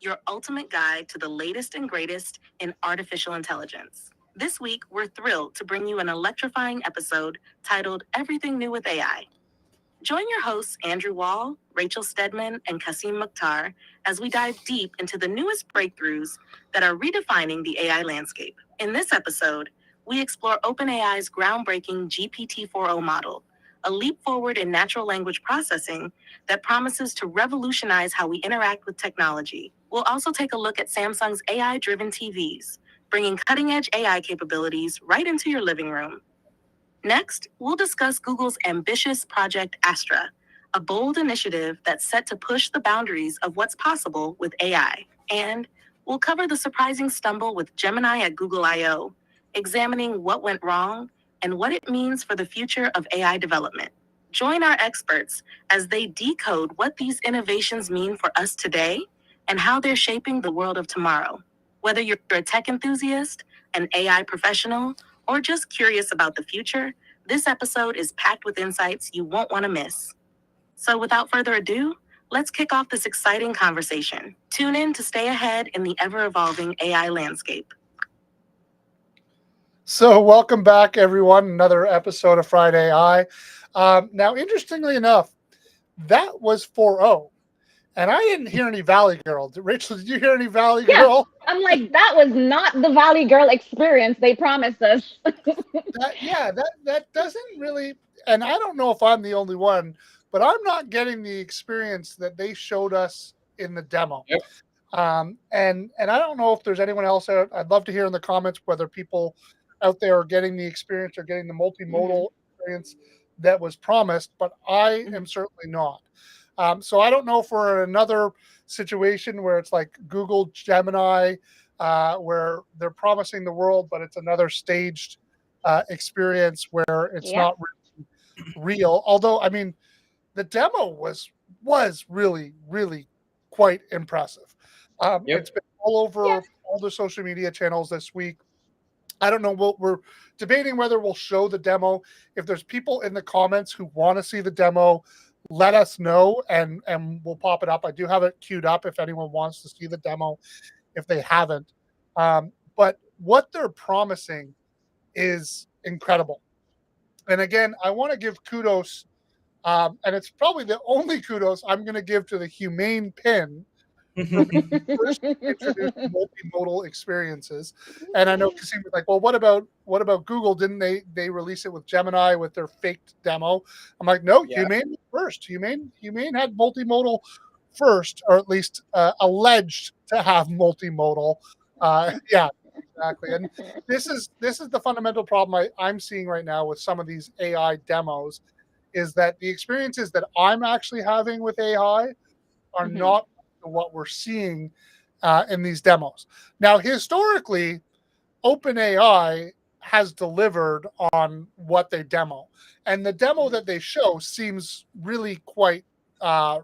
Your ultimate guide to the latest and greatest in artificial intelligence. This week, we're thrilled to bring you an electrifying episode titled Everything New with AI. Join your hosts, Andrew Wall, Rachel Stedman, and Kasim Mukhtar, as we dive deep into the newest breakthroughs that are redefining the AI landscape. In this episode, we explore OpenAI's groundbreaking GPT-4o model, a leap forward in natural language processing that promises to revolutionize how we interact with technology. We'll also take a look at Samsung's AI-driven TVs, bringing cutting-edge AI capabilities right into your living room. Next, we'll discuss Google's ambitious Project ASTRA, a bold initiative that's set to push the boundaries of what's possible with AI. And we'll cover the surprising stumble with Gemini at Google I/O, examining what went wrong and what it means for the future of AI development. Join our experts as they decode what these innovations mean for us today and how they're shaping the world of tomorrow. Whether you're a tech enthusiast, an AI professional, or just curious about the future, this episode is packed with insights you won't want to miss. So without further ado, let's kick off this exciting conversation. Tune in to stay ahead in the ever-evolving AI landscape. So welcome back, everyone. Another episode of Friday AI. Now, interestingly enough, that was 4.0. And I didn't hear any Valley Girl. Rachel, did you hear any Valley Girl? I'm like, that was not the Valley Girl experience they promised us. that doesn't really, and I don't know if I'm the only one, but I'm not getting the experience that they showed us in the demo. Yep. And I don't know if there's anyone else out. I'd love to hear in the comments whether people out there are getting the experience or getting the multimodal experience that was promised, but I am certainly not. So I don't know if we're in another situation where it's like Google Gemini, where they're promising the world, but it's another staged experience where it's not really real. Although, I mean, the demo was really, really quite impressive. It's been all over all the social media channels this week. I don't know. We're debating whether we'll show the demo. If there's people in the comments who want to see the demo, let us know and we'll pop it up. I do have it queued up if anyone wants to see the demo, if they haven't. But what they're promising is incredible. And again, I want to give kudos, and it's probably the only kudos I'm going to give to the Humane Pin for first introduced multimodal experiences. And I know Kasim was like, well, what about Google? Didn't they release it with Gemini with their faked demo? I'm like, no, Humane first. Humane had multimodal first, or at least alleged to have multimodal. Exactly. And this is the fundamental problem I'm seeing right now with some of these AI demos, is that the experiences that I'm actually having with AI are not what we're seeing in these demos. Now, historically, OpenAI has delivered on what they demo, and the demo that they show seems really quite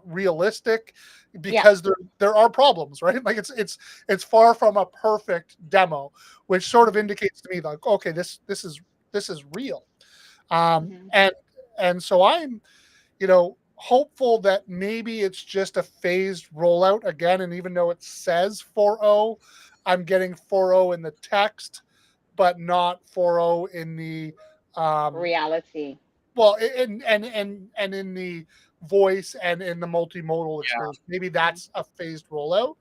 realistic, because there are problems, right? Like it's far from a perfect demo, which sort of indicates to me like, okay, this is real, and so I'm, hopeful that maybe it's just a phased rollout again. And even though it says 4.0, I'm getting 4.0 in the text, but not 4.0 in the reality. Well, and in the voice and in the multimodal experience. Maybe that's a phased rollout,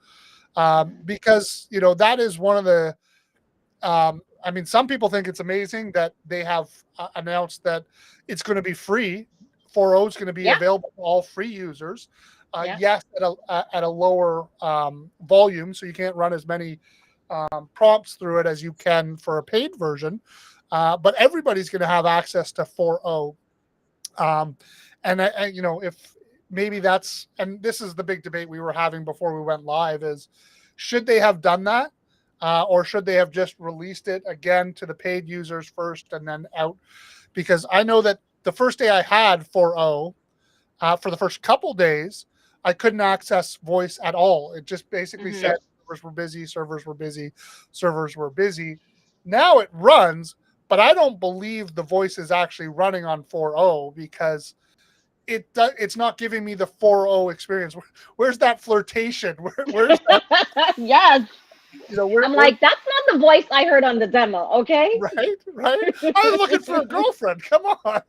because that is one of the. I mean, some people think it's amazing that they have announced that it's going to be free. 4.0 is going to be available to all free users. Yes, at a lower volume, so you can't run as many prompts through it as you can for a paid version. But everybody's going to have access to 4.0. And if maybe that's, and this is the big debate we were having before we went live, is should they have done that? or should they have just released it again to the paid users first and then out? Because I know that the first day I had 4.0, for the first couple days, I couldn't access voice at all. It just basically said Mhm. servers were busy, servers were busy, servers were busy. Now it runs, but I don't believe the voice is actually running on 4.0 because it's not giving me the 4.0 experience. Where's that flirtation? Where's that? Yes. You know, where, I'm where like, that's not the voice I heard on the demo, okay? right? I was looking for a girlfriend. Come on.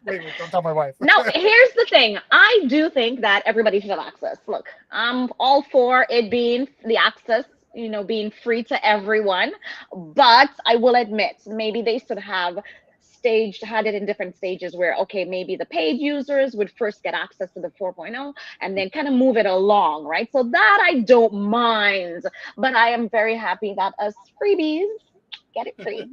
Wait, don't tell my wife. Now, here's the thing. I do think that everybody should have access. Look, I'm all for it being the access, being free to everyone. But I will admit, maybe they should have had it in different stages where, okay, maybe the paid users would first get access to the 4.0 and then kind of move it along, right? So that I don't mind. But I am very happy that us freebies get it free.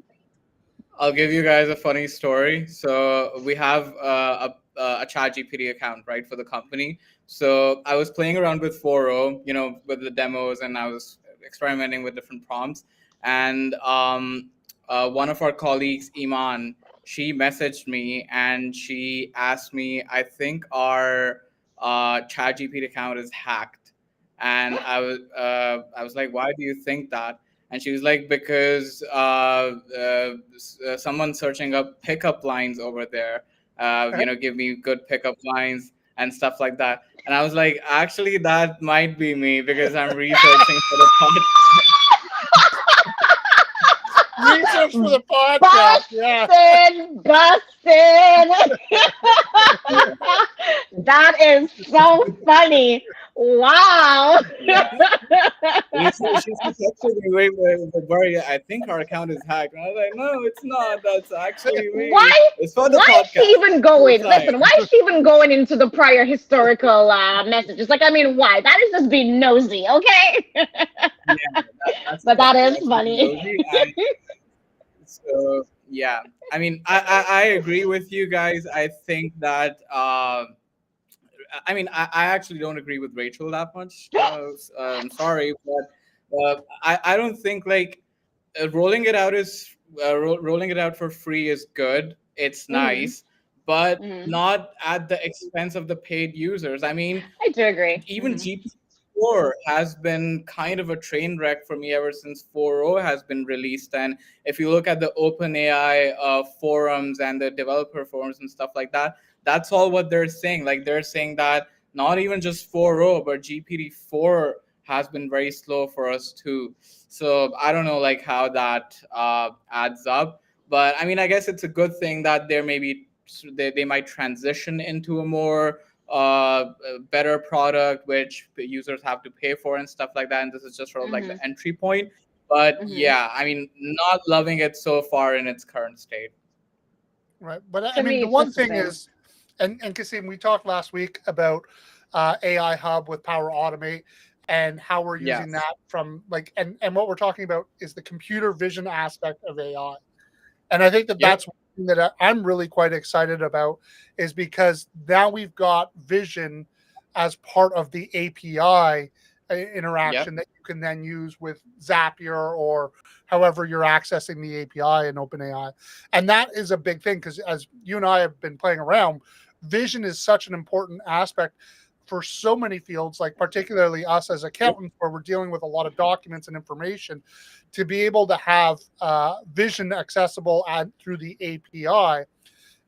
I'll give you guys a funny story. So we have a ChatGPT account, right, for the company. So I was playing around with 4.0, with the demos, and I was experimenting with different prompts. And one of our colleagues, Iman, she messaged me and she asked me, I think our ChatGPT account is hacked. And I was like, why do you think that? And she was like, because someone's searching up pickup lines over there, give me good pickup lines and stuff like that. And I was like, actually, that might be me because I'm researching for the podcast. Research for the podcast. Yeah. Busted. That is so funny. Wow. She's texting me, wait, Barry, I think our account is hacked. And I was like, no, it's not. That's actually me. Why? It's for the Why is she podcast. even going? It's fine. Listen, why is she even going into the prior historical messages? Like, I mean, why? That is just being nosy, okay? Yeah, that's But that is that's being funny. nosy. And so, yeah, I mean, I agree with you guys. I think that, I mean, I actually don't agree with Rachel that much. I'm sorry, but I don't think like rolling it out for free is good. It's Hmm. nice, but Hmm. not at the expense of the paid users. I mean, I do agree. even Hmm. GPT-4 has been kind of a train wreck for me ever since 4.0 has been released. And if you look at the OpenAI forums and the developer forums and stuff like that, that's all what they're saying. Like they're saying that not even just 4.0, but GPT-4 has been very slow for us too. So I don't know like how that adds up. But I mean, I guess it's a good thing that there may be they might transition into a more better product which the users have to pay for and stuff like that, and this is just sort of like Hmm. the entry point. But Hmm. yeah, I mean, not loving it so far in its current state. Right. But I To mean, me, the it's one just the thing same. is, and Kasim, we talked last week about AI Hub with Power Automate and how we're using Yes. that from like, and what we're talking about is the computer vision aspect of AI. And I think that Yep. that's one thing that I'm really quite excited about is because now we've got vision as part of the API Yep. interaction that you can then use with Zapier or however you're accessing the API in OpenAI. And that is a big thing because as you and I have been playing around, vision is such an important aspect for so many fields, like particularly us as Yep. accountants, where we're dealing with a lot of documents and information, to be able to have vision accessible through the API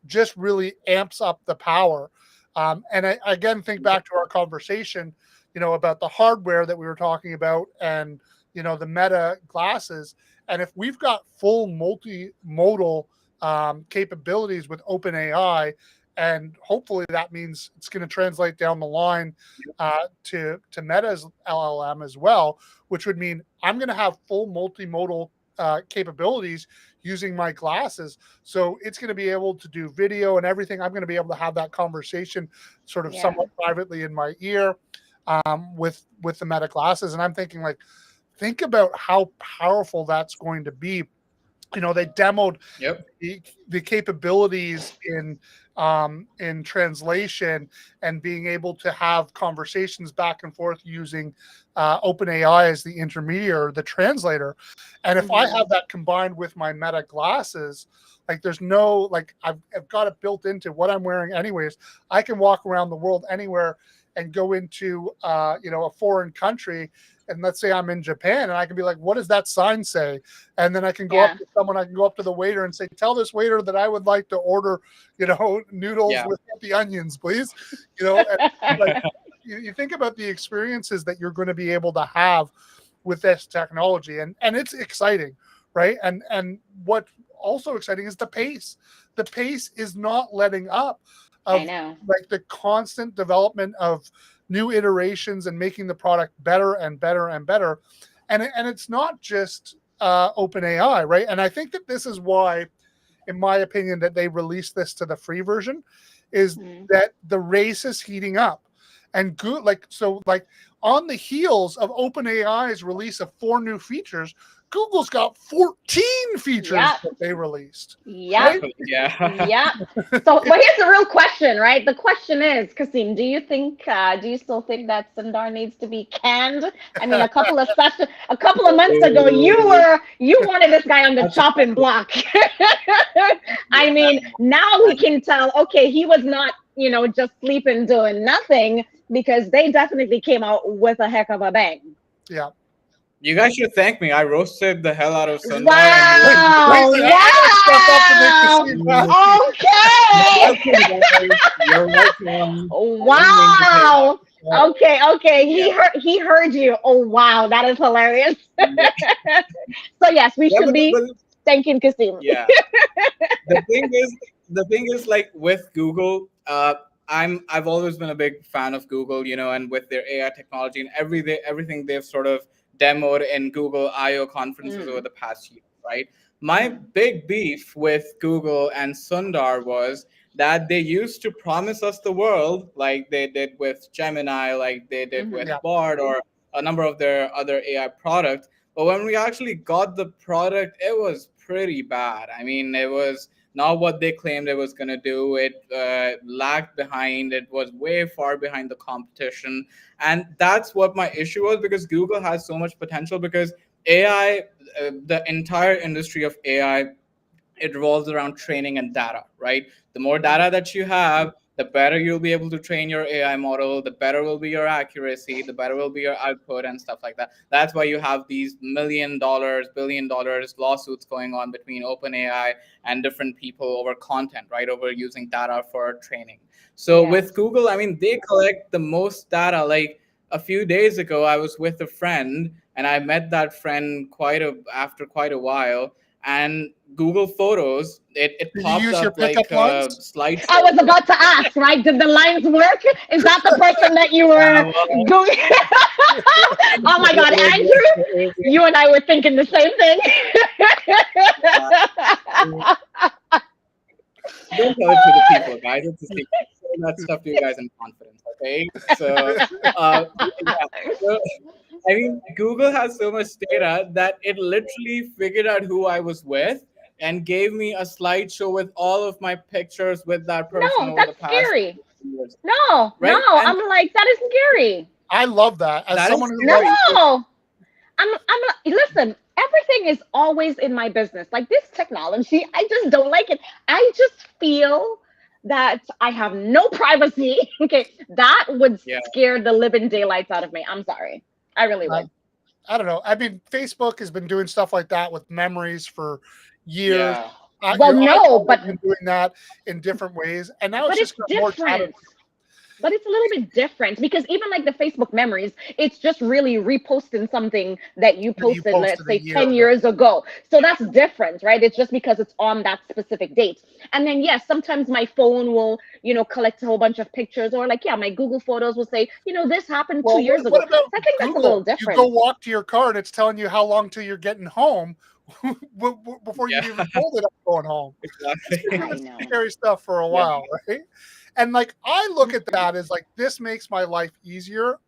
just really amps up the power. And I again think back to our conversation, about the hardware that we were talking about and, the Meta glasses. And if we've got full multimodal capabilities with OpenAI, and hopefully that means it's going to translate down the line to Meta's LLM as well, which would mean I'm going to have full multimodal capabilities using my glasses. So it's going to be able to do video and everything. I'm going to be able to have that conversation sort of Yeah. somewhat privately in my ear with the Meta glasses. And I'm thinking like, think about how powerful that's going to be they demoed Yep. the capabilities in translation and being able to have conversations back and forth using OpenAI as the intermediary, the translator. And if I have that combined with my Meta glasses, like there's no like I've got it built into what I'm wearing anyways. I can walk around the world anywhere and go into a foreign country, and let's say I'm in Japan, and I can be like, what does that sign say? And then I can go up Yeah. to someone, I can go up to the waiter and say, tell this waiter that I would like to order, noodles Yeah. with the onions, please. And like you think about the experiences that you're going to be able to have with this technology, and it's exciting, right? And what also exciting is the pace. The pace is not letting up I of know. like the constant development of new iterations and making the product better and better and better. And it's not just OpenAI, right? And I think that this is why, in my opinion, that they released this to the free version, is Mm. that the race is heating up. And good, like on the heels of OpenAI's release of 4 new features, Google's got 14 features Yep. that they released, Yep. right? Yeah. Yep. So, but here's the real question, right? The question is, Kasim, do you still think that Sundar needs to be canned? I mean, a couple of months ago, you wanted this guy on the That's a chopping block. I yeah. mean, now we can tell, okay, he was not, just sleeping doing nothing, because they definitely came out with a heck of a bang. Yeah. You guys should thank me. I roasted the hell out of Sundar and made him Wow! We added stuff up to make the Wow! scene Okay. You're welcome. I didn't mean to take that. Wow. Okay. Yeah. He heard you. Oh wow, that is hilarious. So yes, we Yeah, should be but thanking Kasim. yeah. the thing is the thing is like with Google, I've always been a big fan of Google, and with their AI technology and everything they've sort of demoed in Google I/O conferences over Mm, the past year, right? My mm, big beef with Google and Sundar was that they used to promise us the world, like they did with Gemini, like they did with mhm. Yeah. Bard or a number of their other AI products. But when we actually got the product, it was pretty bad. I mean, it was not what they claimed it was going to do. It lagged behind. It was way far behind the competition. And that's what my issue was, because Google has so much potential, because AI, the entire industry of AI, it revolves around training and data, right? The more data that you have, the better you'll be able to train your AI model, the better will be your accuracy, the better will be your output and stuff like that. That's why you have these $1 million, $1 billion lawsuits going on between OpenAI and different people over content, right? Over using data for training. So Yeah. with Google, I mean, they collect the most data. Like a few days ago, I was with a friend and I met that friend after quite a while, and Google Photos, it Did you popped use your up like pickup a lines? I slideshow. was about to ask, right? Did the lines work? Is that the person that you Yeah, were well, doing? Oh my God, Andrew, you and I were thinking the same thing. uh, don't tell it to the people, guys. It's a secret. Say that stuff to you guys in confidence, okay? So, yeah. So, I mean, Google has so much data that it literally figured out who I was with and gave me a slideshow with all of my pictures with that person No, over the that's past scary. years, No, right? And I'm like, that is scary. I love that. As that someone is who scary. No, listen, everything is always in my business. Like this technology, I just don't like it. I just feel that I have no privacy. Okay, that would Yeah, scare the living daylights out of me. I'm sorry. I really I, would. I don't know. I mean, Facebook has been doing stuff like that with memories for years. yeah. Well, Your no, iPhone has but been doing that in different ways, and now it's but just it's got more data different. But it's a little bit different, because even like the Facebook memories, it's just really reposting something that you that you posted, let's posted a say year 10 ago. years ago. So that's different, right? It's just because it's on that specific date. And then, yes, sometimes my phone will, collect a whole bunch of pictures, or like, yeah, my Google Photos will say, this happened two Well, years what ago. about So I think that's a little Google? You go different. walk to your car, and it's telling you how long till you're getting home before you've Yeah, even told it I'm going home. It's been exactly. I doing some know. scary stuff for a Yeah, while, right? And like I look at that as like this makes my life easier.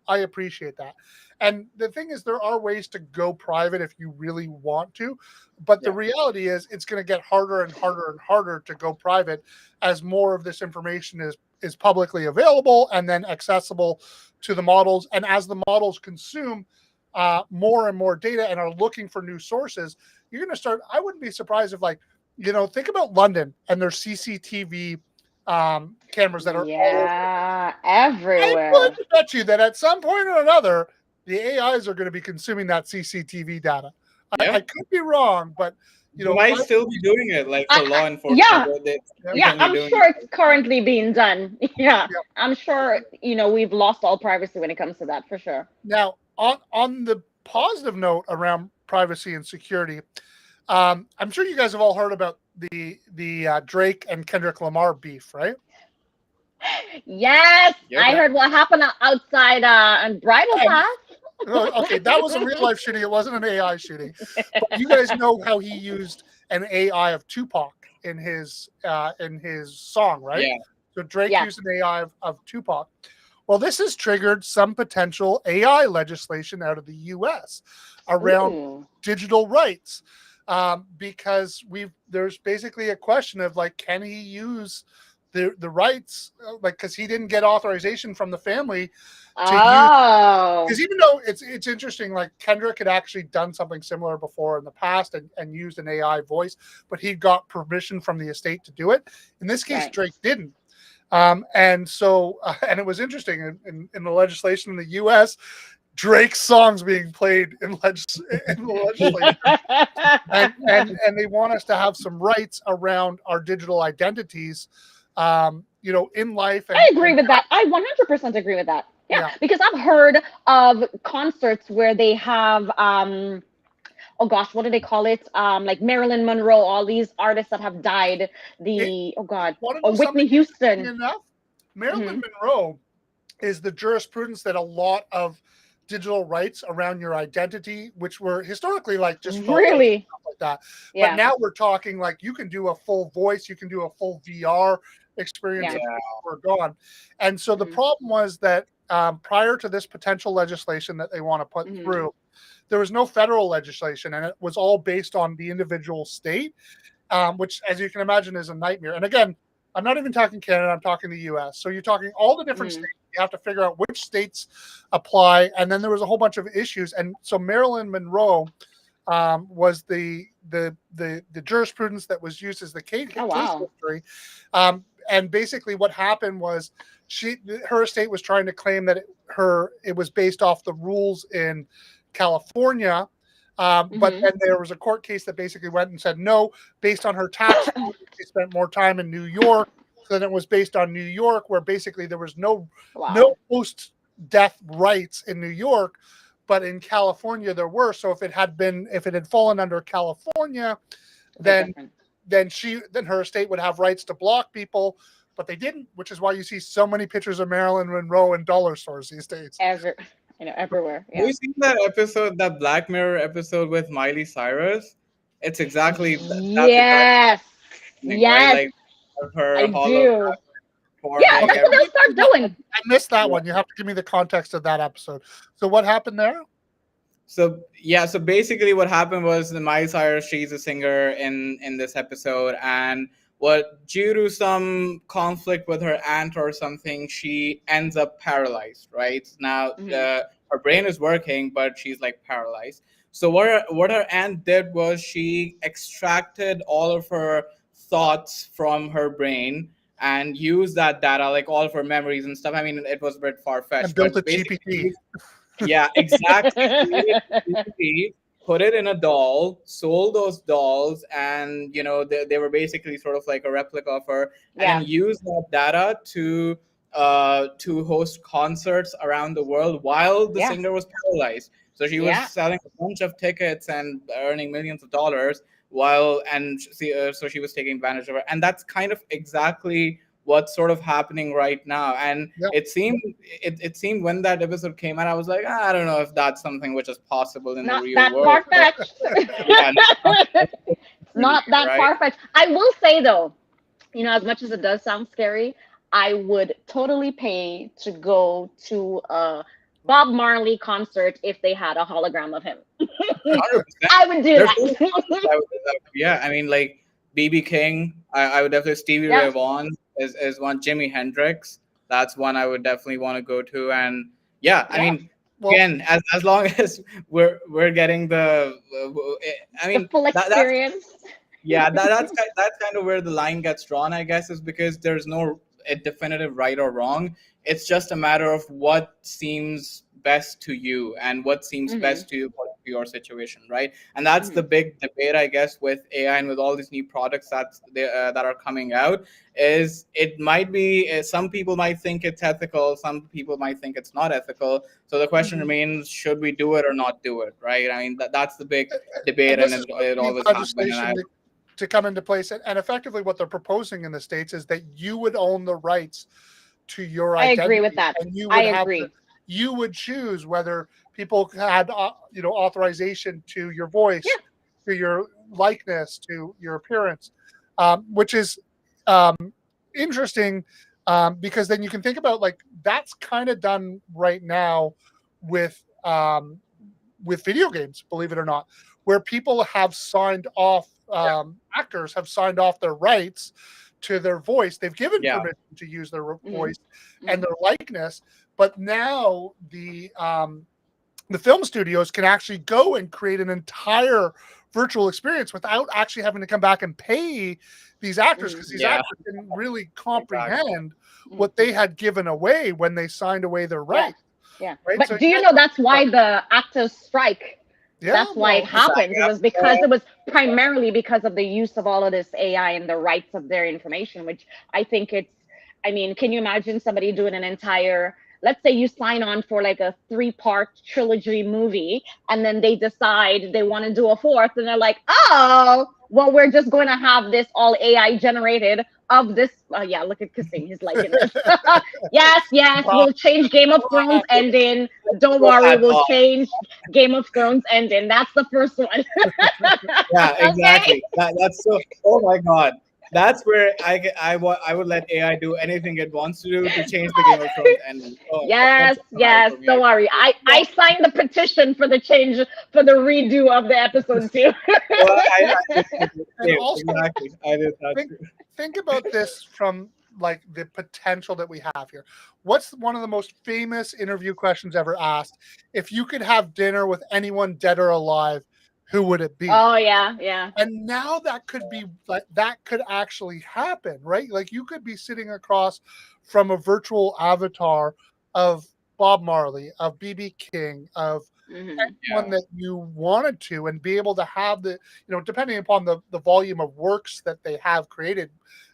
I appreciate that. And the thing is, there are ways to go private if you really want to, but the Yeah. reality is it's going to get harder and harder and harder to go private as more of this information is publicly available and then accessible to the models. And as the models consume more and more data and are looking for new sources, you're going to start. I wouldn't be surprised if, like, think about London and their CCTV cameras that are all over. Yeah, I'm going everywhere. to bet you that at some point or another, the AIs are going to be consuming that CCTV data. I Yeah. could be wrong, but They might still be doing it, like for law enforcement, Yeah, where they yeah, yeah, certainly I'm doing sure it. it's currently being done. Yeah, yeah. I'm sure, we've lost all privacy when it comes to that, for sure. Now, on the positive note around privacy and security, I'm sure you guys have all heard about the Drake and Kendrick Lamar beef, right? Yes, Yep. I heard what happened outside on Bridal And Path. okay, that was a real life shooting. It wasn't an AI shooting. But you guys know how he used an AI of Tupac in his song, right? Yeah. So Drake Yeah. used an AI of Tupac. Well, this has triggered some potential AI legislation out of the U.S. around Ooh. digital rights, because there's basically a question of, like, can he use the rights, like, because he didn't get authorization from the family to use. Oh. Because even though it's interesting, like, Kendrick had actually done something similar before in the past and used an AI voice, but he got permission from the estate to do it. In this case, Right. Drake didn't. And so, and it was interesting in the legislation in the U.S., Drake's songs being played in the legislature, and they want us to have some rights around our digital identities, in life I and agree with that. I 100% agree with that. Yeah, yeah. because I've heard of concerts where they have oh gosh, what do they call it? Like Marilyn Monroe, all these artists that have died. It, Oh God, Want to or know something Whitney interesting Houston. enough? Hmm. Marilyn Monroe is the jurisprudence that a lot of digital rights around your identity, which were historically like just photos and Really? stuff like that. But Yeah. now we're talking, like, you can do a full voice, you can do a full VR experience Yeah. of we're gone. And so the Hmm. problem was that, prior to this potential legislation that they want to put Hmm. through, there was no federal legislation, and it was all based on the individual state, which, as you can imagine, is a nightmare. And again, I'm not even talking Canada, I'm talking the US. So you're talking all the different Hmm. states. You have to figure out which states apply. And then there was a whole bunch of issues. And so Marilyn Monroe, was the jurisprudence that was used as the case Oh wow. history. And basically what happened was her estate was trying to claim that it was based off the rules in California. But Hmm. then there was a court case that basically went and said no, based on her tax, she spent more time in New York. So then it was based on New York, where basically there was no Wow. post death rights in New York, but in California there were. So if it had fallen under California, A bit then different. then her estate would have rights to block people, but they didn't, which is why you see so many pictures of Marilyn Monroe in dollar stores these days. Everywhere. Have Yeah. you seen that episode, that Black Mirror episode with Miley Cyrus? It's exactly that's exactly Yes. happening, right? Yes, Like her I hologram do. Yeah, forming Okay, that's what every. they'll start doing. I missed that Yeah. one. You have to give me the context of that episode. So what happened there? So yeah, so basically what happened was the Miley Cyrus, she's a singer in this episode, and what due to some conflict with her aunt or something, she ends up paralyzed. Right now, Hmm. her brain is working, but she's like paralyzed. So what her aunt did was she extracted all of her thoughts from her brain and used that data, like all of her memories and stuff. I mean, it was a bit far And fetched, built a but basically GPT. yeah, exactly. Created a community, put it in a doll, sold those dolls, and they were basically sort of like a replica of her, and then Yeah. used that data to host concerts around the world while the Yeah. singer was paralyzed. So she was Yeah. selling a bunch of tickets and earning millions of dollars while and so she was taking advantage of her, and that's kind of exactly what's sort of happening right now. And Yep. it seemed when that episode came out, I was like, I don't know if that's something which is possible in the Not real that world. far But fetched. yeah, Not that right? far fetched. I will say though, as much as it does sound scary, I would totally pay to go to a Bob Marley concert if they had a hologram of him. 100%. I would do There's that. so many artists I would do that. Yeah, I mean, like BB King, I would definitely Stevie Ray Yeah, Vaughan is one. Jimi Hendrix, that's one I would definitely want to go to. And yeah, I yeah. mean, Well, again, as long as we're getting I The mean full that's experience. yeah, that's kind of where the line gets drawn, I guess, is because there's no a definitive right or wrong. It's just a matter of what seems best to you and what seems Hmm. best to you for your situation, right? And that's the Hmm. big debate, I guess, with AI and with all these new products that are coming out. Is it might be some people might think it's ethical, some people might think it's not ethical. So the question Hmm. remains: should we do it or not do it? Right? I mean, that's the big debate, and and this is what it needs always has been. And legislation to come into place. And effectively, what they're proposing in the states is that you would own the rights to your I agree with identity, that. and you I would have agree. you would choose whether people had authorization to your voice, Yeah. to your likeness, to your appearance, which is um, interesting, because then you can think about, like, that's kind of done right now with video games, believe it or not, where people have signed off, actors have signed off their rights to their voice. They've given Yeah, permission to use their Hmm. voice and Hmm. their likeness, but now the film studios can actually go and create an entire virtual experience without actually having to come back and pay these actors, Hmm. because these yeah, actors didn't really exactly. comprehend Hmm. what they had given away when they signed away their Yeah. rights, Yeah. right? So But do you know that's why the actors strike? yeah, That's why it well, happened. It was because Yeah. it was primarily because of the use of all of this AI and the rights of their information, which I think it's, I mean, can you imagine somebody doing an entire, let's say you sign on for like a 3-part trilogy movie, and then they decide they want to do a fourth, and they're like, oh, well, we're just going to have this all AI generated of this. Yeah, look at Kissing. He's liking it. Yes, yes, well, we'll change Game of Thrones ending. Don't Throw worry, that we'll off. change Game of Thrones ending. That's the first one. Yeah, Okay. exactly. That's so. Oh my God, that's where I would let AI do anything it wants to do to change the Game of Thrones ending. Oh, Yes, that's fine yes. for me. I Don't worry. I well, signed the petition for the change for the redo of the episode too. well, I did and too. also Exactly. I did that think too. think about this from, like, the potential that we have here. What's one of the most famous interview questions ever asked? If you could have dinner with anyone dead or alive, who would it be? Oh yeah, yeah. And now that could be, like, that could actually happen, right? Like, you could be sitting across from a virtual avatar of Bob Marley, of BB King, of Hmm. anyone Yeah, that you wanted to, and be able to have depending upon the volume of works that they have created,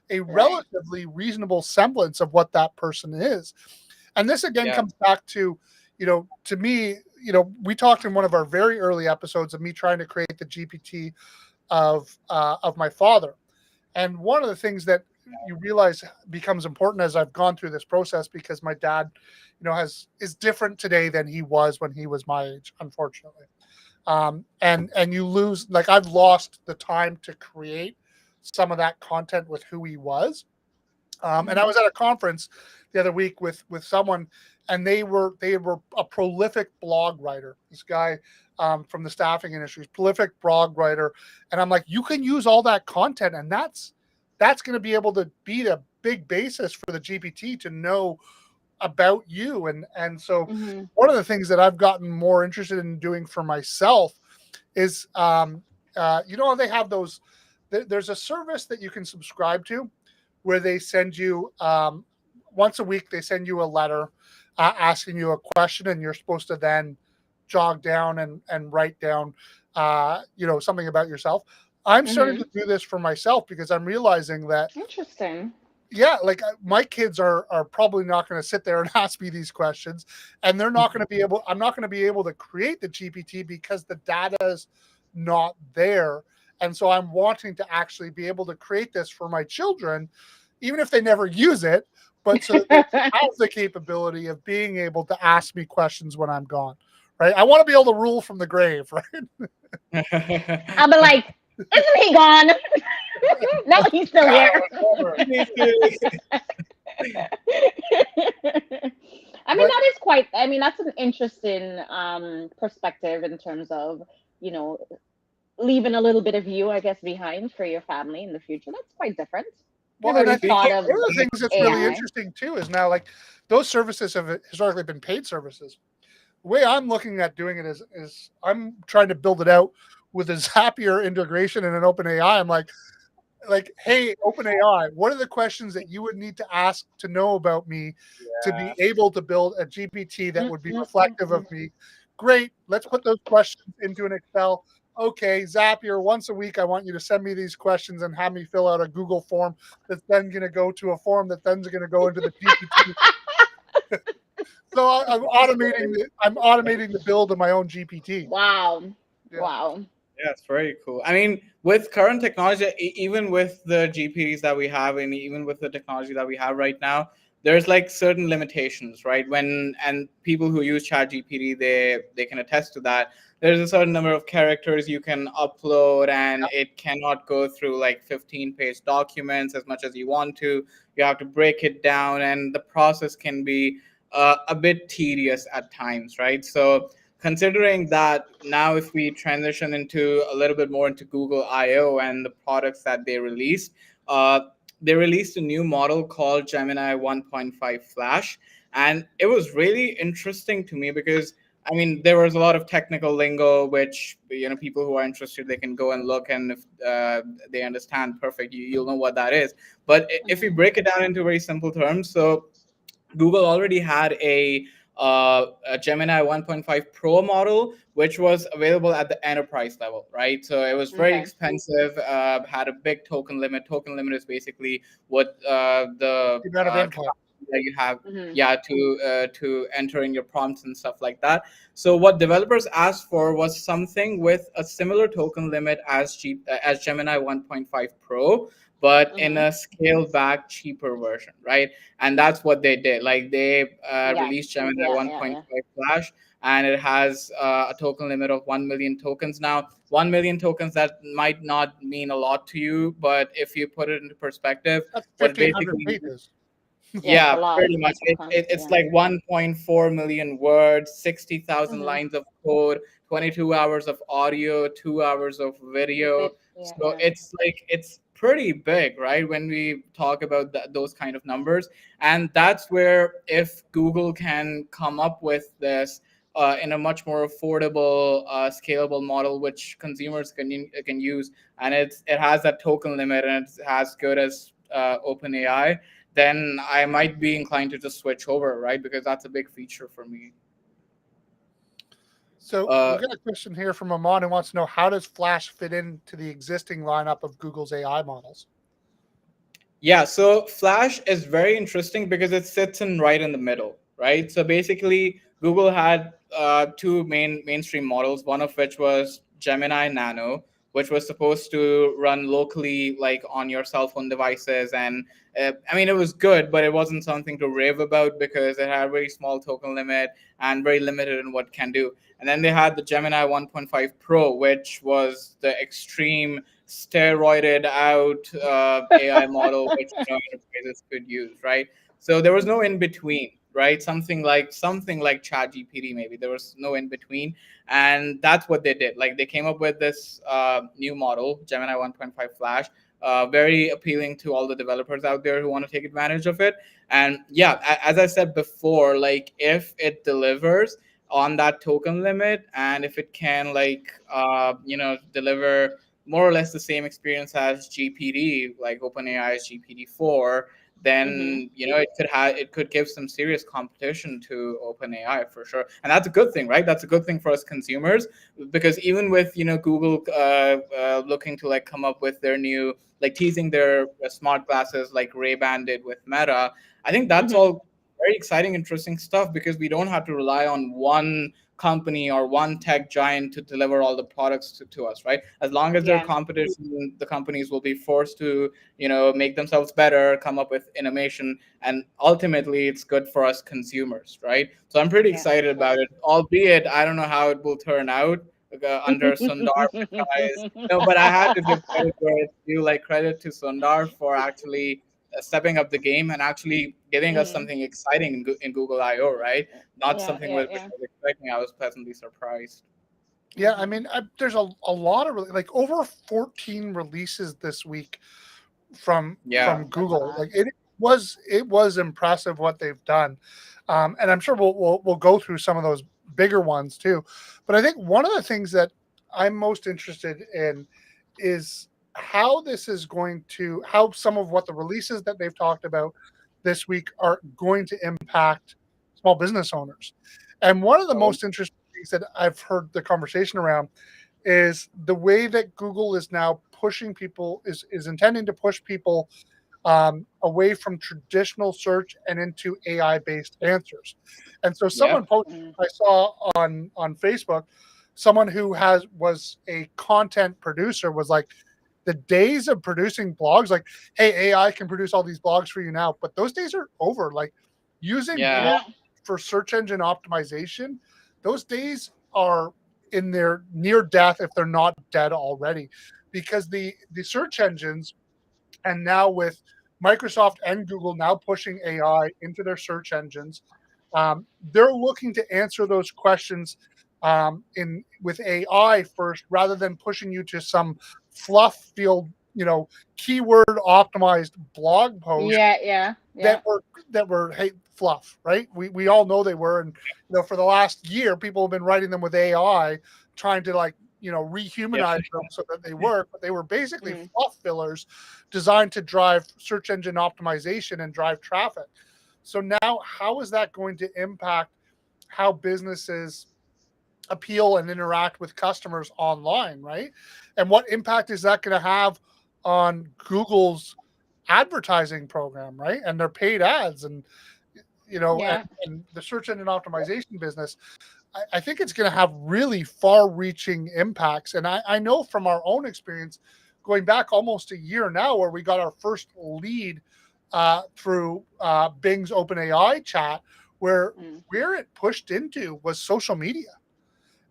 a Right. relatively reasonable semblance of what that person is. And this again yeah, comes back to, to me, we talked in one of our very early episodes of me trying to create the GPT of my father. And one of the things that you realize becomes important as I've gone through this process, because my dad, is different today than he was when he was my age, unfortunately. And you lose, like, I've lost the time to create some of that content with who he was. And I Hmm. was at a conference the other week with someone, and they were a prolific blog writer. This guy, from the staffing industry, prolific blog writer, and I'm like, you can use all that content, and that's going to be able to be a big basis for the GPT to know about you. And so Hmm. one of the things that I've gotten more interested in doing for myself is, they have those. There's a service that you can subscribe to where they send you, once a week. They send you a letter, asking you a question, and you're supposed to then jog down and write down, something about yourself. I'm starting Hmm. to do this for myself because I'm realizing that, Interesting. yeah, like, my kids are probably not going to sit there and ask me these questions, and they're not going to be able. I'm not going to be able to create the GPT because the data is not there. And so I'm wanting to actually be able to create this for my children, even if they never use it, but so that they have the capability of being able to ask me questions when I'm gone. Right? I want to be able to rule from the grave. Right? I'll be like, isn't he gone? No, he's still Yeah, here. whatever. I mean, But that is quite, I mean, that's an interesting perspective in terms of, you know, leaving a little bit of you, I guess, behind for your family in the future. That's quite different. well, Never and I really think thought Speaking of one of the things that's really AI. interesting too is now like those services have historically been paid services. The way I'm looking at doing it is I'm trying to build it out with a Zapier integration and an OpenAI. I'm like, hey, OpenAI, what are the questions that you would need to ask to know about me to be yeah. able to build a GPT that Mm, would be mm, mm, reflective mm. of me? Great. Let's put those questions into an Excel. Okay, Zapier, once a week, I want you to send me these questions and have me fill out a Google form that's then going to go to a form that then's going to go into the GPT. So I'm automating the build of my own GPT. Wow. Yeah. Wow. Yeah, it's very cool. I mean, with current technology, even with the GPTs that we have, and even with the technology that we have right now, there's like certain limitations, right? When and people who use ChatGPT, they can attest to that. There's a certain number of characters you can upload, and it cannot go through like 15-page documents as much as you want to. You have to break it down, and the process can be a bit tedious at times, right? So considering that now if we transition into a little bit more into Google I/O and the products that uh, they released a new model called Gemini 1.5 Flash, and it was really interesting to me because I mean there was a lot of technical lingo which people who are interested, they can go and look, and if they understand, perfect, you'll know what that is. But if we Mhm. break it down into very simple terms, so Google already had a Gemini 1.5 Pro model, which was available at the enterprise level, right? So it was very Okay. expensive, had a big token limit. Token limit is basically what the The amount of input. capacity that you have, Hmm. yeah, to enter in your prompts and stuff like that. So what developers asked for was something with a similar token limit as Gemini 1.5 Pro, but in Hmm. a scaled back, cheaper version, right? And that's what they did. Like they Yeah. released Gemini Yeah. Yeah. Yeah. 1.5 Flash, and it has a token limit of 1 million tokens. Now 1 million tokens, that might not mean a lot to you, but if you put it into perspective, That's what 1,500 basically, pages. Yeah. It's a yeah, lot. pretty much. Of It's yeah. like 1.4 million words, 60,000 Hmm. lines of code, 22 hours of audio, 2 hours of video. Yeah. So Yeah. it's pretty big, right? When we talk about those kind of numbers. And that's where if Google can come up with this in a much more affordable, scalable model, which consumers can use, and it has that token limit and it's as good as OpenAI, then I might be inclined to just switch over, right? Because that's a big feature for me. So Uh, we've got a question here from Amon who wants to know, how does Flash fit into the existing lineup of Google's AI models? Yeah, so Flash is very interesting because it sits in right in the middle, right? So basically, Google had two mainstream models, one of which was Gemini Nano, which was supposed to run locally, like on your cell phone devices. And I mean, it was good, but it wasn't something to rave about because it had a very small token limit and very limited in what it can do. And then they had the Gemini 1.5 Pro, which was the extreme steroided out AI model which enterprises could use, right? So there was no in between, right? Something like ChatGPT, maybe there was no in between, and that's what they did. Like they came up with this new model, Gemini 1.5 Flash. Very appealing to all the developers out there who want to take advantage of it. And yeah, as I said before, like if it delivers on that token limit, and if it can deliver more or less the same experience as GPT, like OpenAI's GPT-4, Hmm. then it could give some serious competition to OpenAI for sure, and that's a good thing, right? That's a good thing for us consumers, because even with Google looking to like come up with their new, like teasing their smart glasses like Ray-Ban did with Meta, I think that's Hmm. all very exciting, interesting stuff, because we don't have to rely on one company or one tech giant to deliver all the products to us, right? As long as there's Yeah. competition, the companies will be forced to make themselves better, come up with innovation, and ultimately it's good for us consumers, right? So I'm pretty Yeah. excited about it, albeit I don't know how it will turn out under Sundar Pichai's. No, but I had to give credit where it's due, like credit to Sundar for actually stepping up the game and actually giving us Mm. something exciting in Google I/O, right? Not Yeah, something yeah, which yeah. I was expecting. I was pleasantly surprised. Yeah, I Mm-hmm. mean, there's a lot of like over 14 releases this week Yeah. from That's a Google. lot. Like it was impressive what they've done, and I'm sure we'll go through some of those bigger ones too. But I think one of the things that I'm most interested in is how this is going to how some of what the releases that they've talked about this week are going to impact small business owners. And one of the Oh, most interesting things that I've heard the conversation around is the way that Google is now pushing people is intending to push people away from traditional search and into AI based answers. And so yeah. someone posted, Mm. I saw on Facebook, someone who has was a content producer was like, the days of producing blogs, like, hey, AI can produce all these blogs for you now, but those days are over. Like using Yeah. blogs Yeah. for search engine optimization, those days are in their near death if they're not dead already, because the search engines, and now with Microsoft and Google now pushing AI into their search engines, they're looking to answer those questions in with AI first, rather than pushing you to some fluff field, keyword optimized blog post Yeah, yeah, that yeah. were hey fluff, right? We all know they were, and for the last year, people have been writing them with AI, trying to like Yeah. rehumanize them so that they work, but they were basically Mm. fluff fillers designed to drive search engine optimization and drive traffic. So now, how is that going to impact how businesses appeal and interact with customers online, right? And what impact is that going to have on Google's advertising program, right? And their paid ads, and Yeah. and the search engine optimization business. I think it's going to have really far-reaching impacts. And I know from our own experience, going back almost a year now, where we got our first lead through Bing's OpenAI chat, Mm. where it pushed into was social media.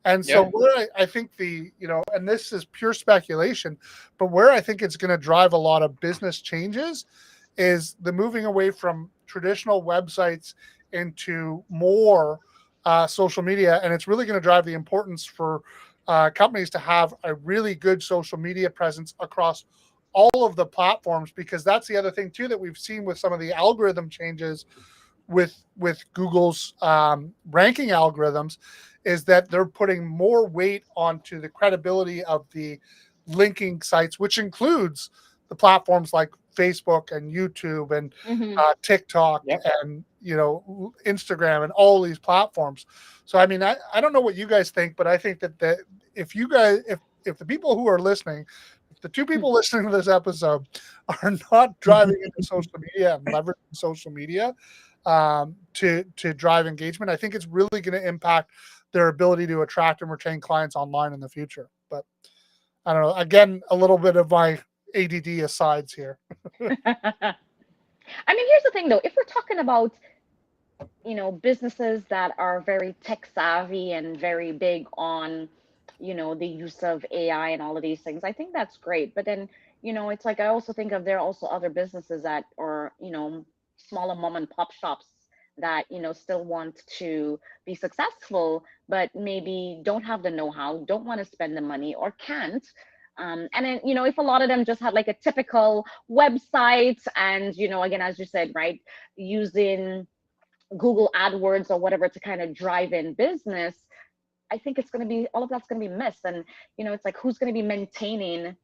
And so Yeah. where I think and this is pure speculation, but where I think it's going to drive a lot of business changes is the moving away from traditional websites into more social media. And it's really going to drive the importance for companies to have a really good social media presence across all of the platforms, because that's the other thing too that we've seen with some of the algorithm changes with Google's ranking algorithms, is that they're putting more weight onto the credibility of the linking sites, which includes the platforms like Facebook and YouTube and Mm-hmm. TikTok Yep. and Instagram and all these platforms. So I mean, I don't know what you guys think, but I think that if you guys if the people who are listening, if the two people listening to this episode are not driving into social media and leveraging social media to drive engagement, I think it's really going to impact their ability to attract and retain clients online in the future. But I don't know. Again, a little bit of my ADD asides here. I mean, here's the thing though. If we're talking about, businesses that are very tech savvy and very big on, the use of AI and all of these things, I think that's great. But then, it's like I also think of there are also other businesses that are, smaller mom and pop shops that, still want to be successful, but maybe don't have the know-how, don't want to spend the money or can't. And then, if a lot of them just had like a typical website and, again, as you said, right, using Google AdWords or whatever to kind of drive in business, I think it's going to be all of that's going to be missed. And, it's like who's going to be maintaining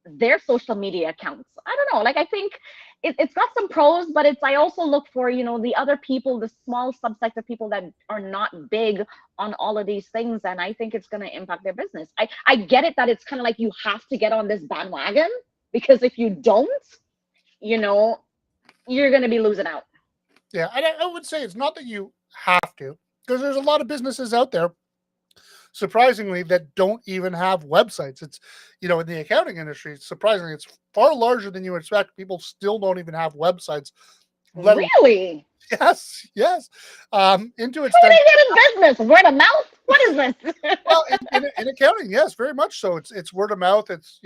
their social media accounts? I don't know. Like, I think it's got some pros, but I also look for, the other people, the small subsect of people that are not big on all of these things. And I think it's going to impact their business. I get it that it's kind of like you have to get on this bandwagon, because if you don't, you know, you're going to be losing out. Yeah, I would say it's not that you have to, because there's a lot of businesses out there, surprisingly, that don't even have websites. It's, in the accounting industry, surprisingly, it's far larger than you expect. People still don't even have websites. Let alone, Really? yes, yes. Into How do extent, they get in business? Word of mouth? What is this? well, in accounting, yes, very much so. It's word of mouth. It's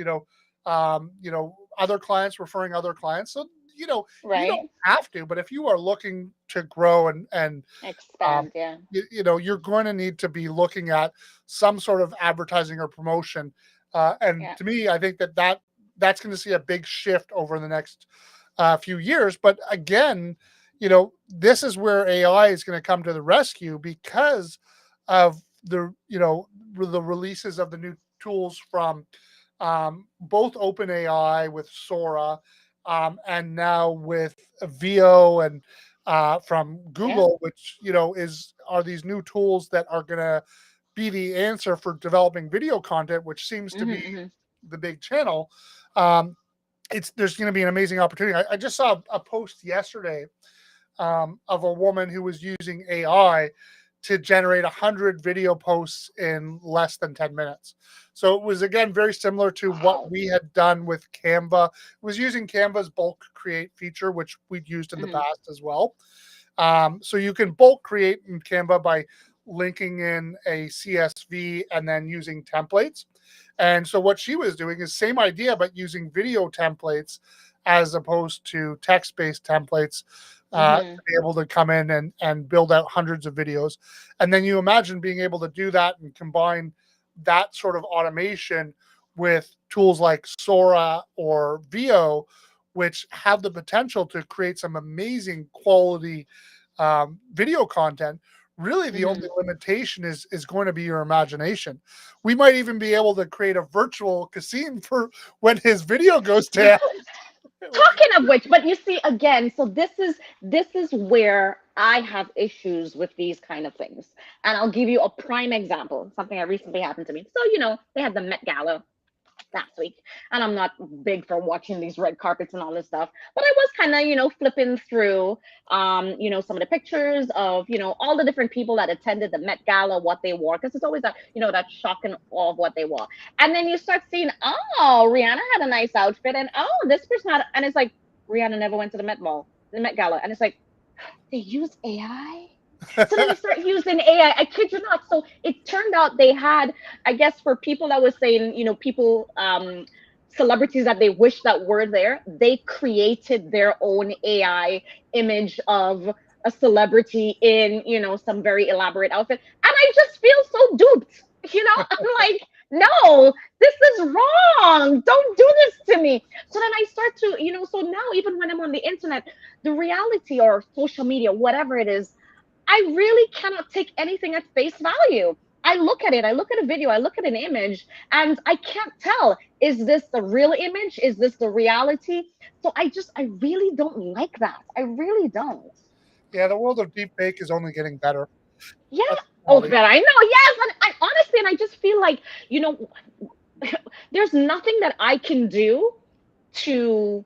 other clients referring other clients. So you know, you Right. don't have to, but if you are looking to grow and Expand. Yeah. you know, you're going to need to be looking at some sort of advertising or promotion. And Yeah. to me, I think that's going to see a big shift over the next few years. But again, you know, this is where AI is going to come to the rescue because of the, you know, the releases of the new tools from both OpenAI with Sora, and now with VO and from Yeah. Google, which, you know, are these new tools that are going to be the answer for developing video content, which seems to be Hmm. the big channel. Um, there's going to be an amazing opportunity. I just saw a post yesterday of a woman who was using AI to generate 100 video posts in less than 10 minutes. So it was, again, very similar to what Wow. we had done with Canva. It was using Canva's bulk create feature, which we'd used in the Hmm. past as well. So you can bulk create in Canva by linking in a CSV and then using templates. And so what she was doing is same idea, but using video templates as opposed to text-based templates, to Hmm. be able to come in and build out hundreds of videos. And then you imagine being able to do that and combine that sort of automation with tools like Sora or VO, which have the potential to create some amazing quality video content. Really, the only Hmm. limitation is going to be your imagination. We might even be able to create a virtual Kasim for when his video goes down. Talking of which, but you see again, so this is where I have issues with these kind of things. And I'll give you a prime example, something that recently happened to me. So, they had the Met Gala last week, and I'm not big for watching these red carpets and all this stuff, but I was kind of, flipping through some of the pictures of, all the different people that attended the Met Gala, what they wore, because it's always that, that shock and awe of what they wore. And then you start seeing, oh, Rihanna had a nice outfit, and oh, this person had, and it's like, Rihanna never went to the Met Gala, and it's like, they use AI. So then they start using AI. I kid you not. So it turned out they had, I guess, for people that was saying, people, celebrities that they wish that were there, they created their own AI image of a celebrity in, some very elaborate outfit. And I just feel so duped. I'm like, no, this is wrong. Don't do this to me. So then I start to, so now even when I'm on the internet, the reality or social media, whatever it is, I really cannot take anything at face value. I look at it, I look at a video, I look at an image, and I can't tell, is this the real image? Is this the reality? So I really don't like that. I really don't. Yeah, the world of deep fake is only getting better. Yeah. That's the Oh, reality. that I know. Yes. And I honestly, and I just feel like, you know, there's nothing that I can do to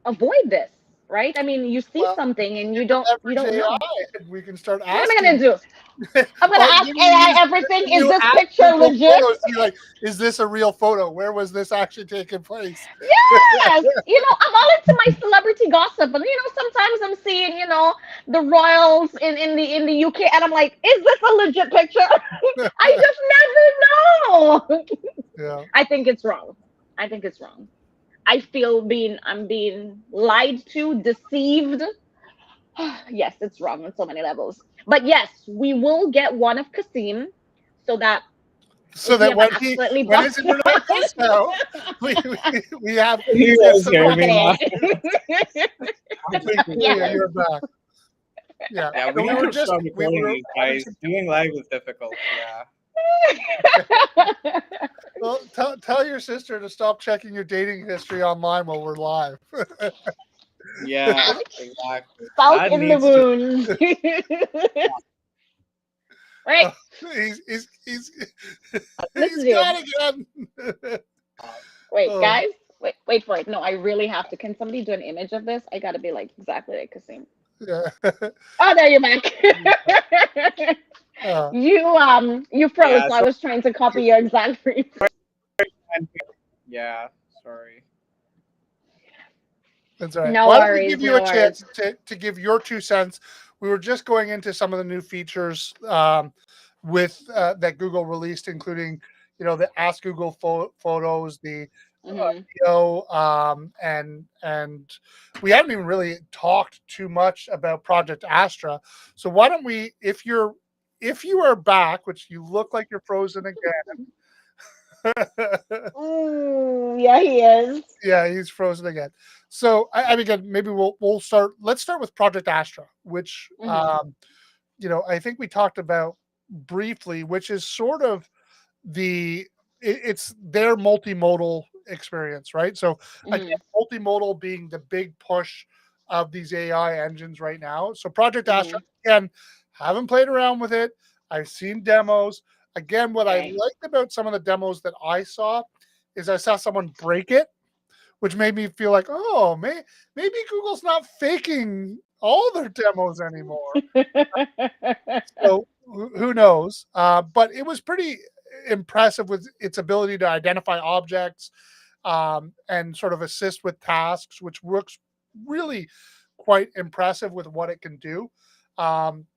avoid this, right? I mean, you see Well, something and you you can don't you leverage don't know. AI, and we can start What am I gonna asking. do? I'm gonna Well, ask AI everything. Is you this ask picture Google legit? Photos, see, like, is this a real photo? Where was this actually taking place? Yes. I'm all into my celebrity gossip, and sometimes I'm seeing, the royals in the UK, and I'm like, is this a legit picture? I just never know. Yeah. I think it's wrong. I think it's wrong. I'm being lied to, deceived. Yes, it's wrong on so many levels. But yes, we will get one of Kasim so that So if we that ever accidentally when bust his internet goes down, He we have was some. hearing me now. Yeah. Yeah, you're back. Yeah. Yeah, we No, need to stop recording were these having guys. some. Doing live is difficult. Yeah. Well, tell your sister to stop checking your dating history online while we're live. Yeah, exactly. Salt That in the needs to. wound. Right? Oh, he's Listen he's to you. gone again. Wait, Oh, guys. Wait for it. No, I really have to. Can somebody do an image of this? I gotta be like exactly like Kasim. yeah. Oh, there you're back. Uh, You froze, Yeah. so I So. was trying to copy your exact phrase. Yeah. Sorry. that's all right. No Why don't we worries, give you no a worries. chance to give your 2 cents? We were just going into some of the new features with that Google released, including the Ask Google photos, the Mhm. and we haven't even really talked too much about Project Astra. So why don't we, if you are back, which you look like you're frozen again. Ooh, yeah, he is. Yeah, he's frozen again. So I mean, again, maybe we'll start. Let's start with Project Astra, which Mhm. I think we talked about briefly, which is sort of it's their multimodal experience, right? So again, Mhm. multimodal being the big push of these AI engines right now. So Project Astra, Mhm. again, haven't played around with it. I've seen demos. Again, what I Right. liked about some of the demos that I saw is I saw someone break it, which made me feel like, oh, maybe Google's not faking all their demos anymore. So who knows? But it was pretty impressive with its ability to identify objects and sort of assist with tasks, which works really quite impressive with what it can do. Um,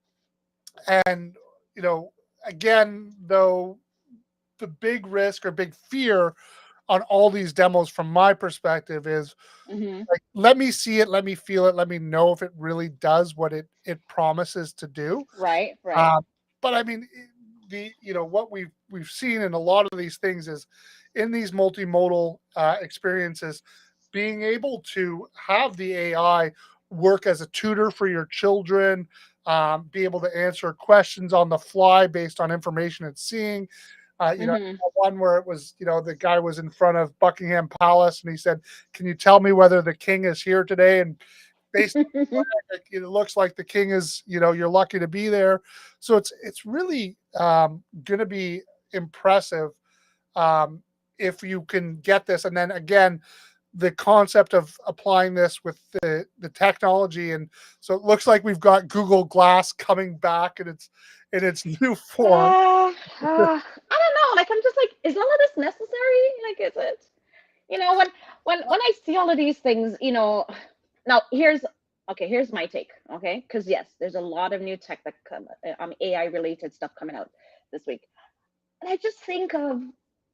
and you know, again, though, the big risk or big fear on all these demos, from my perspective, is Mhm. like, let me see it, let me feel it, let me know if it really does what it promises to do. Right. Right. Um, but I mean, what we've seen in a lot of these things is in these multimodal experiences, being able to have the AI work as a tutor for your children, be able to answer questions on the fly based on information it's seeing. Mhm. One where it was, the guy was in front of Buckingham Palace and he said, "Can you tell me whether the king is here today?" And based on the flag, it looks like the king is, you're lucky to be there. So it's really going to be impressive um, if you can get this. And then again, the concept of applying this with the technology, and so it looks like we've got Google Glass coming back in its new form. I don't know. Like, I'm just like, is all of this necessary? Like, is it? When I see all of these things, now here's my take. Okay, because yes, there's a lot of new tech that AI related stuff coming out this week. And I just think of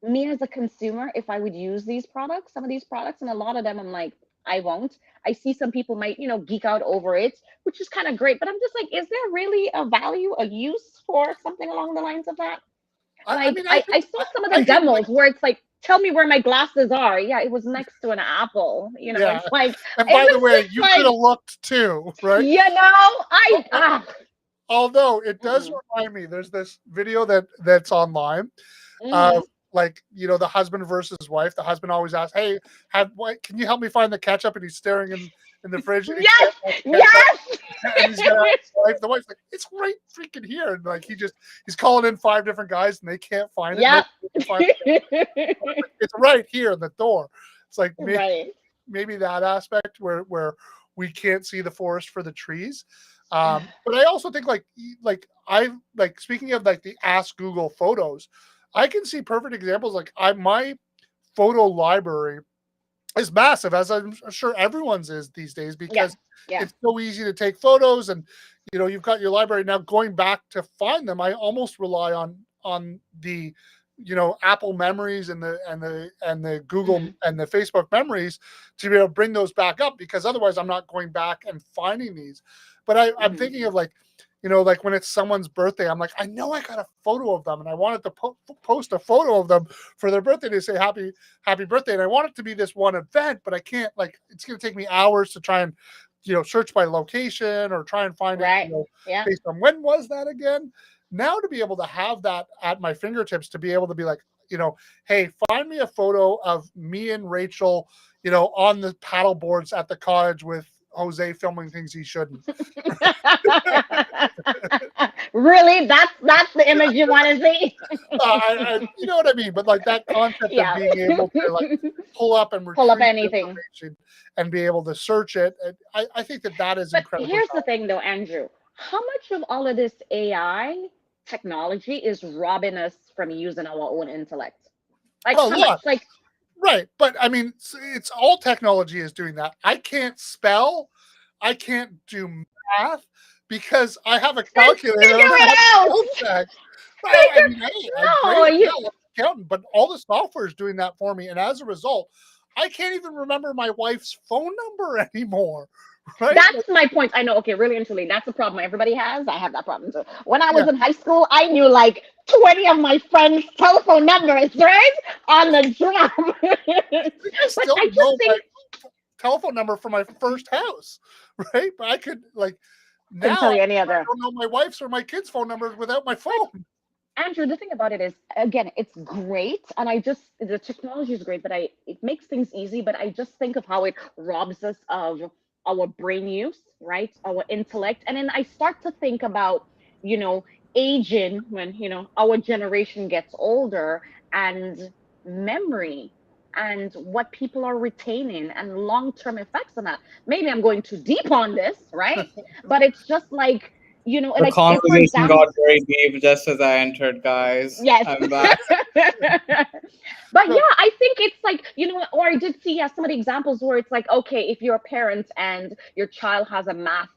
me as a consumer, if I would use some of these products, and a lot of them I'm like, I won't. I see some people might, geek out over it, which is kind of great. But I'm just like, is there really a value, a use for something along the lines of that? I Like, mean, I saw some of I the think like, demos where it's like, tell me where my glasses are. Yeah, it was next to an apple. yeah. It's like, And it by the was way, just you could have like, looked too, right? I, Al- Although it does mm-mm, remind me, there's this video that's online mm-hmm. of, like, the husband versus wife. The husband always asks, "Hey, can you help me find the ketchup?" And he's staring in the fridge and he Yes, can't find the ketchup. yes. And he's gonna ask the wife. The wife's like, "It's right freaking here." And like he's calling in 5 different guys and they can't find it. Yep. Nobody can find it. It's right here in the door. It's like Right. maybe that aspect where we can't see the forest for the trees. But I also think like speaking of like the Ask Google photos, I can see perfect examples. Like my photo library is massive, as I'm sure everyone's is these days, Yeah. because Yeah. it's so easy to take photos, and you've got your library now. Going back to find them, I almost rely on the Apple memories and the Google Mhm. and the Facebook memories to be able to bring those back up, because otherwise I'm not going back and finding these. But I'm Mhm. thinking of like, like when it's someone's birthday, I'm like, I know I got a photo of them and I wanted to post a photo of them for their birthday to say happy birthday. And I want it to be this one event, but I can't, like, it's going to take me hours to try and, search by location or try and find it, Right. Yeah. based on when was that again. Now to be able to have that at my fingertips, to be able to be like, hey, find me a photo of me and Rachel, on the paddle boards at the cottage with Jose filming things he shouldn't. Really? That's the image you want to see? You know what I mean? But like that concept of Yeah. being able to like pull up and Pull up retrieve anything. information and be able to search it, I think that is But incredibly here's the powerful. thing, though, Andrew. How much of all of this AI technology is robbing us from using our own intellect? Like, Oh, how yeah, much? Like, right. But I mean, it's all technology is doing that. I can't spell, I can't do math because I have a then calculator. I figure don't have it a out. spell check. Well, I Figure. mean, hey, I'm great No, at you. math. accountant, but all the software is doing that for me. And as a result, I can't even remember my wife's phone number anymore. Right? That's my point. I know. Okay, really and truly, that's the problem everybody has. I have that problem too. When I was Yeah. in high school, I knew like 20 of my friends' telephone numbers, right? On the drum. I But still I know just my think, telephone number for my first house, right? But I could like couldn't tell now you any I other. don't know my wife's or my kids' phone numbers without my phone. Andrew, the thing about it is, again, it's great, and I just the technology is great, but it makes things easy. But I just think of how it robs us of our brain use, right? Our intellect, and then I start to think about, you know, aging when our generation gets older, and memory, and what people are retaining, and long-term effects on that. Maybe I'm going too deep on this, right? But it's just like, The like if, for conversation example, got very deep just as I entered, guys. yes. I'm back. But So yeah, I think it's like, or I did see, yeah, some of the examples where it's like, okay, if you're a parent and your child has a math,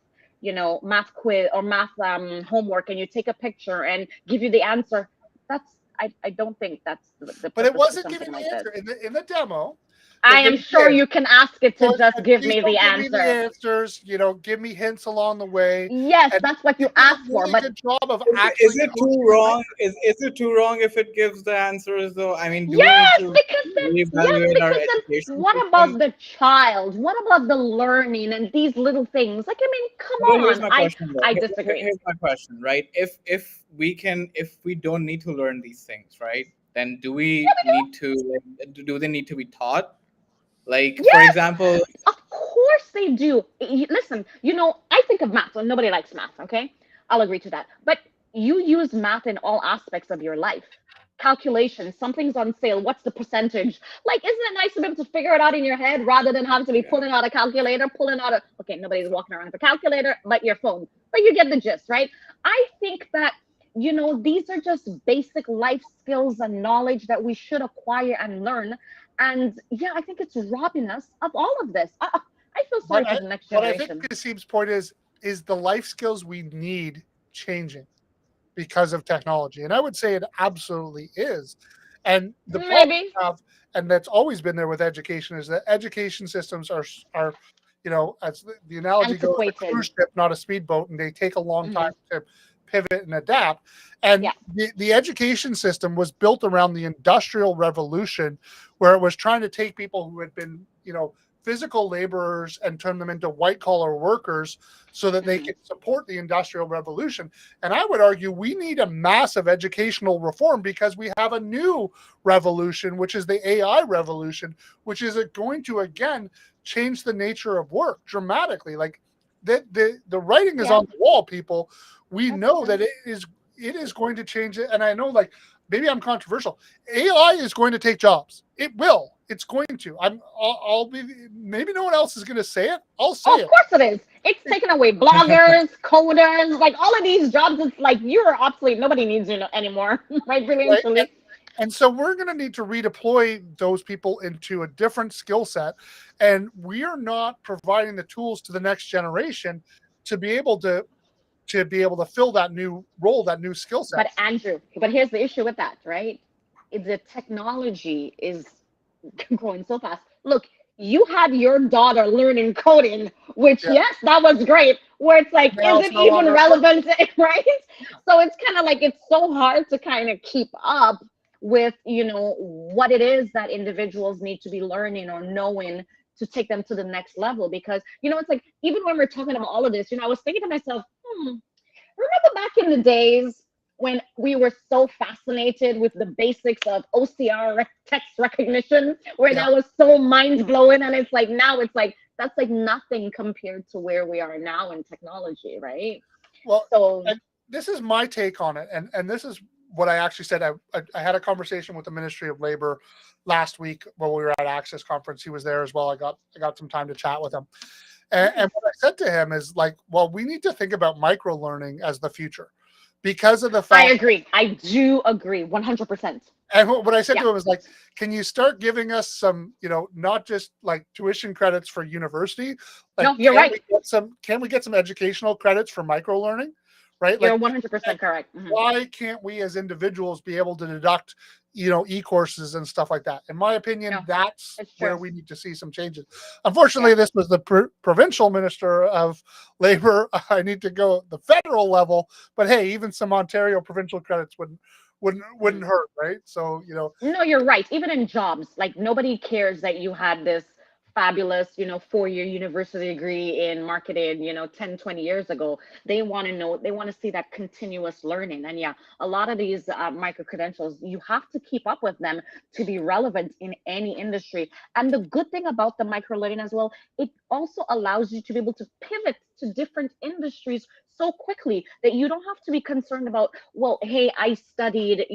math quiz or math homework, and you take a picture and give you the answer, I don't think that's the but it purpose for wasn't something giving the like this. answer in the demo. I That they am sure did. you can ask it So to it just said, give please me the don't give me the answer. answers. Give me hints along the way. Yes, And that's what it you did a asked for, really but good job of Is actually it too coaching the wrong? customer. Is it too wrong if it gives the answers though? I mean, do we need yes, to because then yes, reevaluate our because then education what system? about the child? What about the learning and these little things? Like, I mean, come But here's on. my I question though. I disagree. Here's my question, right? If we don't need to learn these things, right? Then do Yeah, we we need to do they need to be taught? Like, do. for Yes, example, of course they do. Listen, I think of math, and nobody likes math, okay? I'll agree to that. But you use math in all aspects of your life. Calculations, something's on sale, what's the percentage? Like, isn't it nice to be able to figure it out in your head rather than having to be yeah. pulling out a calculator, okay, nobody's walking around with a calculator, but your phone. But you get the gist, right? I think that, these are just basic life skills and knowledge that we should acquire and learn. And yeah, I think it's robbing us of all of this. I feel sorry But for the next what I think generation. Kasim's point is the life skills we need changing because of technology. And I would say it absolutely is. And the problem Maybe we have, and that's always been there with education, is that education systems are as the analogy goes, a antiquated. cruise ship, not a speedboat, and they take a long time Hmm. to pivot and adapt. And Yeah. the education system was built around the Industrial Revolution, where it was trying to take people who had been, physical laborers and turn them into white collar workers so that they Hmm. could support the Industrial Revolution. And I would argue we need a massive educational reform because we have a new revolution, which is the AI revolution, which is going to again change the nature of work dramatically. Like the writing is Yeah, on the wall, people. We that's know true. that it is going to change it. And I know, like, maybe I'm controversial. AI is going to take jobs. It will. It's going to. I'll be. Maybe no one else is going to say it. I'll say Oh, of it. course it is. It's taken away bloggers, coders, like all of these jobs. It's like you're obsolete. Nobody needs you anymore, right? Really and Right. And, truly. and so we're going to need to redeploy those people into a different skill set, and we are not providing the tools to the next generation to be able to fill that new role, that new skill set. But Andrew, but here's the issue with that, right? The technology is growing so fast. Look, you had your daughter learning coding, which Yeah. yes, that was great. Where it's like, is Now it's it no even longer important. relevant, right? So it's kind of like it's so hard to kind of keep up with what it is that individuals need to be learning or knowing to take them to the next level. Because it's like even when we're talking about all of this, I was thinking to myself, remember back in the days when we were so fascinated with the basics of OCR text recognition, where Yeah. that was so mind blowing, and it's like now it's like that's like nothing compared to where we are now in technology, right? Well, So and this is my take on it, and this is what I actually said. I had a conversation with the Ministry of Labor last week while we were at Access Conference. He was there as well. I got some time to chat with him, nice. and what I said to him is like, well, we need to think about micro learning as the future because of the I fact. agree. I do agree 100%. And what I said Yeah. to him is like, can you start giving us some, not just like tuition credits for university, like No, you're right. can we get some educational credits for micro learning, right? You're Like, 100% correct. Mhm. why can't we as individuals be able to deduct, e-courses and stuff like that. In my opinion, No, that's it's where true. we need to see some changes. Unfortunately, Yeah. this was the provincial minister of labor. I need to go at the federal level, but hey, even some Ontario provincial credits wouldn't Mhm. hurt, right? So No, you're right. Even in jobs, like nobody cares that you had this fabulous, 4-year university degree in marketing, 10, 20 years ago. They want to know, they want to see that continuous learning. And yeah, a lot of these micro credentials, you have to keep up with them to be relevant in any industry. And the good thing about the micro learning as well, it also allows you to be able to pivot to different industries so quickly that you don't have to be concerned about, well, hey, I studied,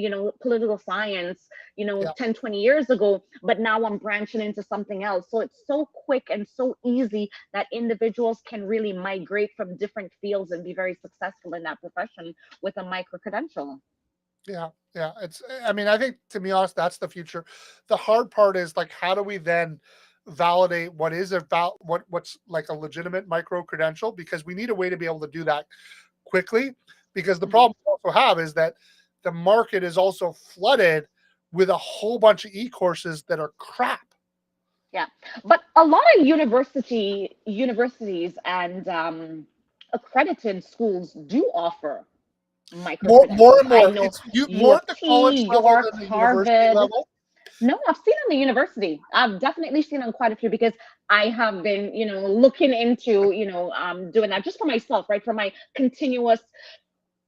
political science, yeah, 10, 20 years ago, but now I'm branching into something else. So it's so quick and so easy that individuals can really migrate from different fields and be very successful in that profession with a micro credential. yeah, yeah. I mean, I think, to be honest, that's the future. The hard part is, like, how do we then validate what is about what's like a legitimate micro credential, because we need a way to be able to do that quickly, because the Mhm. problem we also have is that the market is also flooded with a whole bunch of e-courses that are crap. Yeah, but a lot of universities and accredited schools do offer micro More credentials. and I more. know It's U more of at the college T, level York, than the university Harvard. level. No, I've seen it in the university. I've definitely seen on quite a few because I have been, looking into, doing that just for myself, right? For my continuous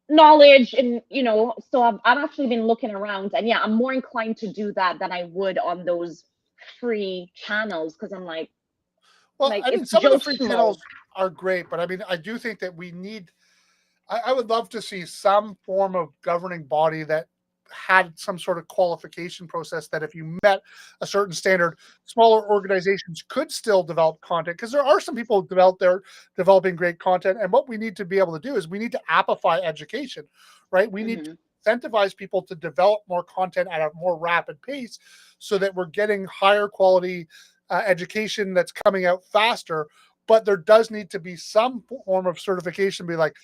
knowledge and, so I've actually been looking around and yeah, I'm more inclined to do that than I would on those free channels because I'm Well, like I mean, it's some of the Joe free Schmo. channels are great, but I mean, I do think that we need. I would love to see some form of governing body that had some sort of qualification process, that if you met a certain standard, smaller organizations could still develop content, because there are some people who developing great content. And what we need to be able to do is we need to appify education, right? We need to Hmm. incentivize people to develop more content at a more rapid pace, so that we're getting higher quality education that's coming out faster. But there does need to be some form of certification, be like,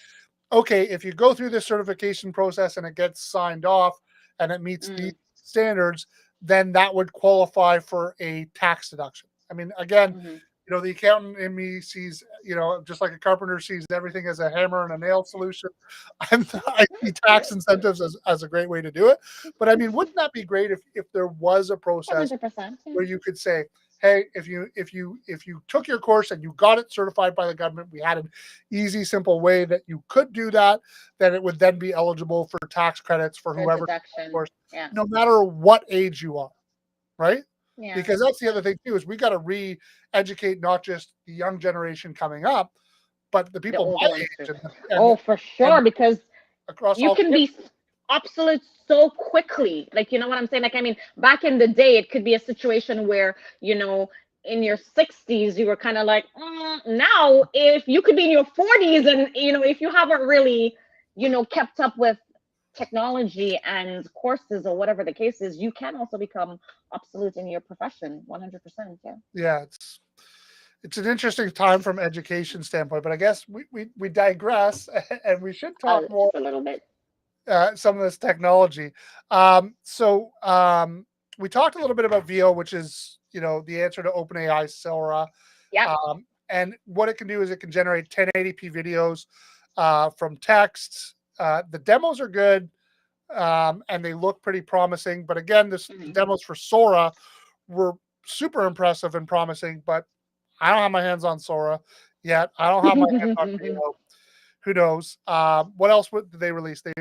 okay, if you go through this certification process and it gets signed off and it meets these Hmm. standards, then that would qualify for a tax deduction. I mean, again, Hmm. the accountant in me sees, just like a carpenter sees everything as a hammer and a nail solution. I see tax incentives as a great way to do it. But I mean, wouldn't that be great if there was a process 100%. Yeah. where you could say, hey, if you took your course and you got it certified by the government, we had an easy, simple way that you could do that, then it would then be eligible for tax credits for For whoever, of deduction. course, Yeah. no matter what age you are, right? Yeah. Because that's the Yeah. other thing too, is we got to re-educate not just the young generation coming up, but the The people older my ones too. age, Oh, for and sure. Because across you all can the be obsolete so quickly. Like, you know what I'm saying? Like, I mean, back in the day, it could be a situation where, in your 60s, you were kind of like, now, if you could be in your 40s and, if you haven't really, kept up with technology and courses or whatever the case is, you can also become obsolete in your profession. 100%. Yeah. yeah, it's an interesting time from education standpoint, but I guess we digress, and we should talk more Just a little bit. some of this technology. We talked a little bit about VO, which is the answer to OpenAI Sora, Yep. and what it can do is it can generate 1080p videos from text. The demos are good, and they look pretty promising. But again, the Hmm. demos for Sora were super impressive and promising. But I don't have my hands on Sora yet. I don't have my hands on VO. Who knows? What else did they release? They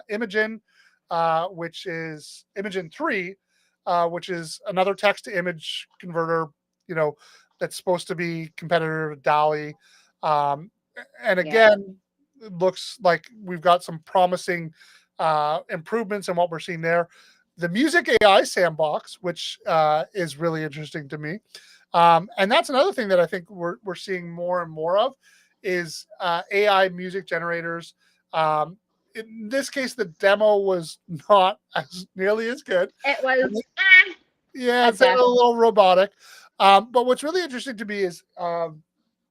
Imagen, which is Imagen 3, which is another text to image converter. You know, that's supposed to be competitor to DALI. Um, and Yeah. again, it looks like we've got some promising improvements in what we're seeing there. The Music AI sandbox, which is really interesting to me, and that's another thing that I think we're seeing more and more of, is AI music generators. In this case, the demo was not as nearly as good. It was Yeah, it at sounded best. a little robotic. But what's really interesting to me is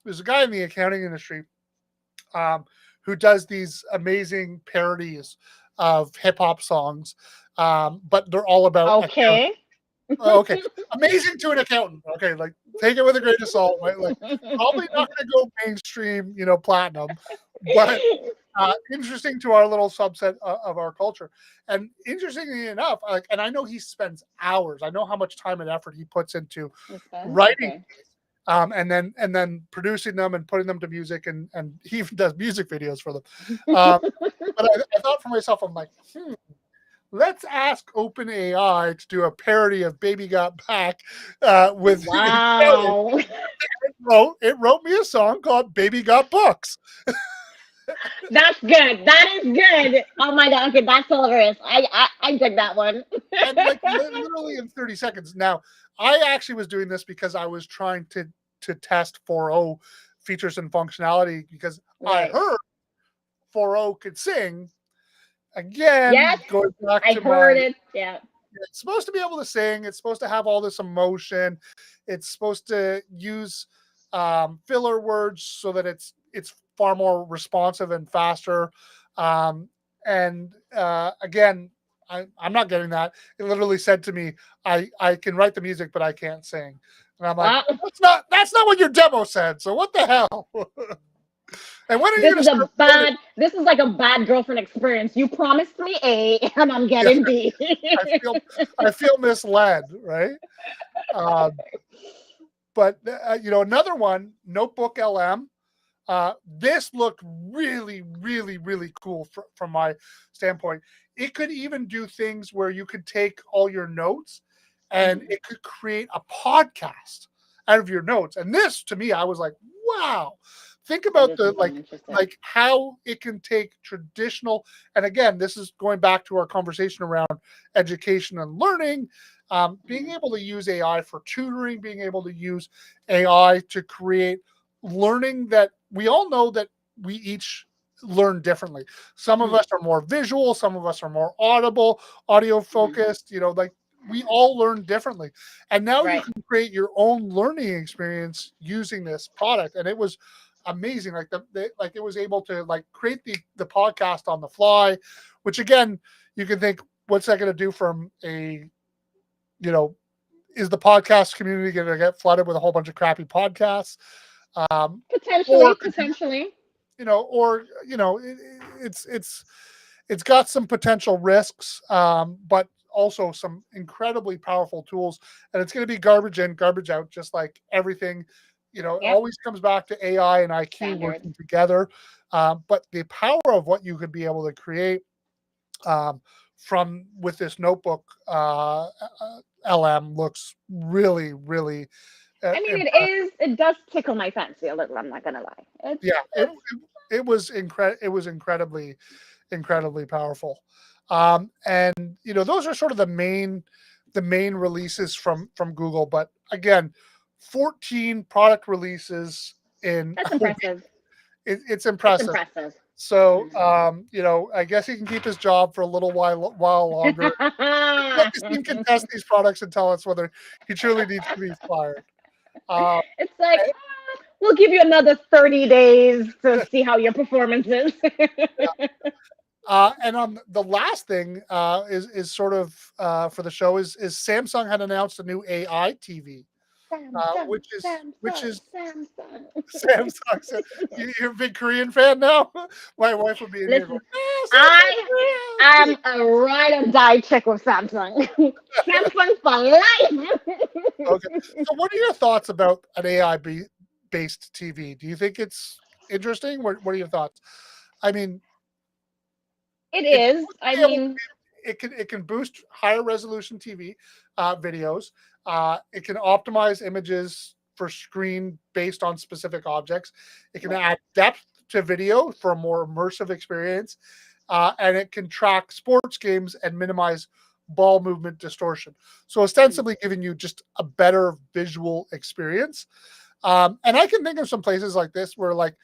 there's a guy in the accounting industry um, who does these amazing parodies of hip hop songs, but they're all about accounting. Okay. Okay, amazing to an accountant. Okay, like take it with a grain of salt, right? Like probably not going to go mainstream, platinum, but interesting to our little subset of our culture. And interestingly enough, like, and I know he spends hours. I know how much time and effort he puts into writing, Okay. and then producing them and putting them to music, and he even does music videos for them. But I thought for myself, I'm like, let's ask OpenAI to do a parody of "Baby Got Back" with. Wow. It wrote me a song called "Baby Got Books." That's good. That is good. Oh my god. Okay, that's hilarious. I dig that one. And like literally in 30 seconds. Now, I actually was doing this because I was trying to test 4.0 features and functionality, because I Right. heard 4.0 could sing. Again, Yes, going back I to heard my, it. Yeah. it's supposed to be able to sing. It's supposed to have all this emotion. It's supposed to use filler words so that it's far more responsive and faster. And again, I'm not getting that. It literally said to me, I can write the music, but I can't sing. And I'm like, Wow. that's not what your demo said. So what the hell? And when are you This going is to a start? bad. This is like a bad girlfriend experience. You promised me A, and I'm Yeah, getting B. I feel misled, right? Um, but another one, Notebook LM. This looked really, really, really cool from my standpoint. It could even do things where you could take all your notes and it could create a podcast out of your notes. And this, to me, I was like, wow. Think about This the is interesting. like how it can take traditional, and again, this is going back to our conversation around education and learning, being able to use AI for tutoring, being able to use AI to create learning that we all know that we each learn differently. Some of us are more visual, some of us are more audio focused, like we all learn differently. And now you Right. can create your own learning experience using this product. And it was amazing. Like like it was able to like create the podcast on the fly, which again, you can think, what's that going to do from a, is the podcast community going to get flooded with a whole bunch of crappy podcasts? Potentially. Or could you, Potentially. it's got some potential risks, but also some incredibly powerful tools, and it's going to be garbage in, garbage out, just like everything. It Yep. always comes back to AI and IQ Standard. working together. But the power of what you could be able to create from with this notebook LM looks really, really I mean, it impressive. is. It does tickle my fancy a little. I'm not gonna lie. Yeah, it was incredibly powerful. And those are sort of the main releases from Google. But again, 14 product releases in That's a week. impressive. It's It's impressive. impressive. So I guess he can keep his job for a little while longer. Let the team contest these products and tell us whether he truly needs to be fired. It's like, we'll give you another 30 days to see how your performance is. And on the last thing is sort of for the show is Samsung had announced a new AI TV, which is Samsung. Samsung. So you're a big Korean fan now. My wife would be in here Listen, going, "Oh, I am a ride or die chick with Samsung. Samsung for life. Okay. So, what are your thoughts about an AI based TV? Do you think it's interesting? What are your thoughts? I mean, It it's is. I mean, it can boost higher resolution TV videos. It can optimize images for screen based on specific objects. It can add depth to video for a more immersive experience, and it can track sports games and minimize ball movement distortion. So ostensibly giving you just a better visual experience. And I can think of some places like this where, like,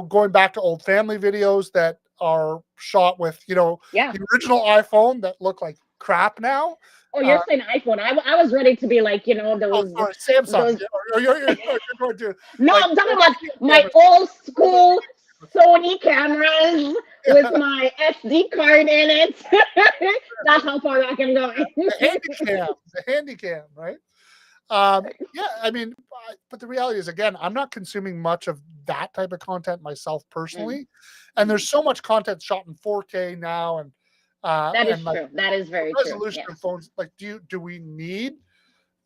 going back to old family videos that are shot with, yeah. the original iPhone that look like crap now. Oh, you're saying iPhone. I was ready to be like, Oh, those. sorry, Samsung. Those. Or you're going to No, like I'm talking about my old school Sony cameras with my SD card in it. That's how far back I'm going. The handy cam, right? Yeah, I mean, but the reality is, again, I'm not consuming much of that type of content myself personally, and there's so much content shot in 4K now, That is and like true. That is the very true. resolution Yes. of phones. Like, do we need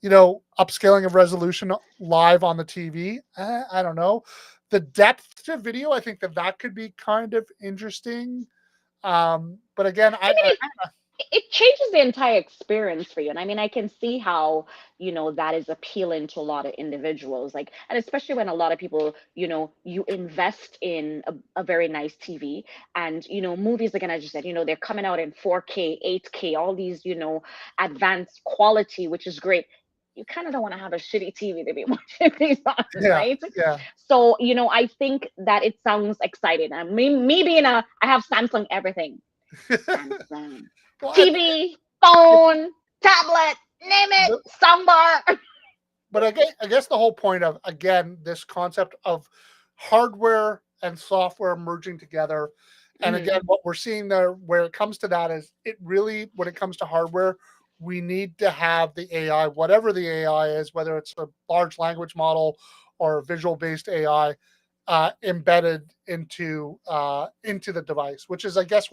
upscaling of resolution live on the TV? I don't know. The depth to video, I think that could be kind of interesting. But again, I mean, it changes the entire experience for you. And I mean, I can see how, that is appealing to a lot of individuals. Like, and especially when a lot of people, you invest in a very nice TV and, movies, again, as you said, they're coming out in 4K, 8K, all these, advanced quality, which is great. You kind of don't want to have a shitty TV to be watching these on, yeah, right? yeah. So, I think that it sounds exciting. And me being I have Samsung everything. Samsung. Well, TV, phone, tablet, name it, the- soundbar. but I guess the whole point of, again, this concept of hardware and software merging together, and again, what we're seeing there, where it comes to that, is it really, when it comes to hardware, we need to have the AI, whatever the AI is, whether it's a large language model or a visual-based AI, embedded into the device, which is, I guess,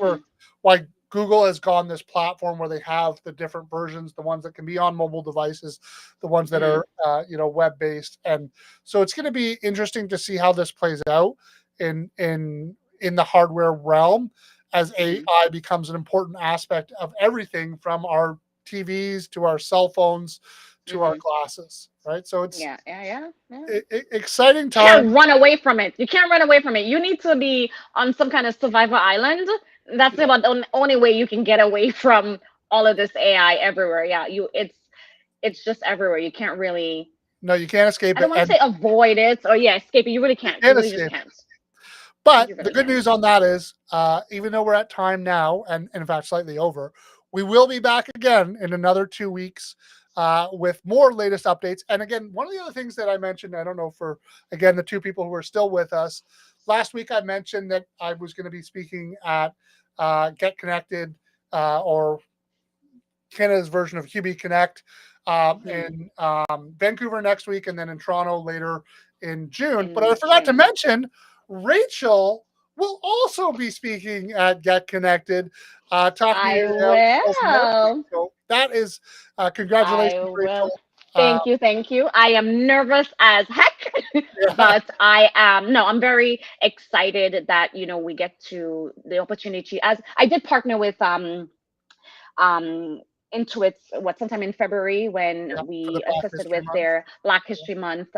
why Google has gone this platform where they have the different versions, the ones that can be on mobile devices, the ones that are web-based, and so it's going to be interesting to see how this plays out in the hardware realm as AI becomes an important aspect of everything from our TVs to our cell phones to our glasses, right? So it's exciting You time. can't run away from it. You can't run away from it. You need to be on some kind of survival island. That's about the only way you can get away from all of this AI everywhere. Yeah, it's just everywhere. You can't really. No, you can't escape I don't it. want And to say avoid it or escape it. You really can't. You can't really just escape it. can't. But You the really good can't. news on that is, even though we're at time now, and in fact slightly over, we will be back again in another 2 weeks with more latest updates. And again, one of the other things that I mentioned, I don't know, for again the two people who are still with us, last week I mentioned that I was going to be speaking at Get Connected, or Canada's version of QB Connect, in Vancouver next week, and then in Toronto later in June. But I forgot to mention, Rachel will also be speaking at Get Connected, talking about sales and marketing. So that is congratulations, Rachel. Thank you, thank you. I am nervous as heck, but I'm very excited that we get to the opportunity. As I did partner with Intuit's sometime in February when for we the Black assisted History with Month. their Black History Month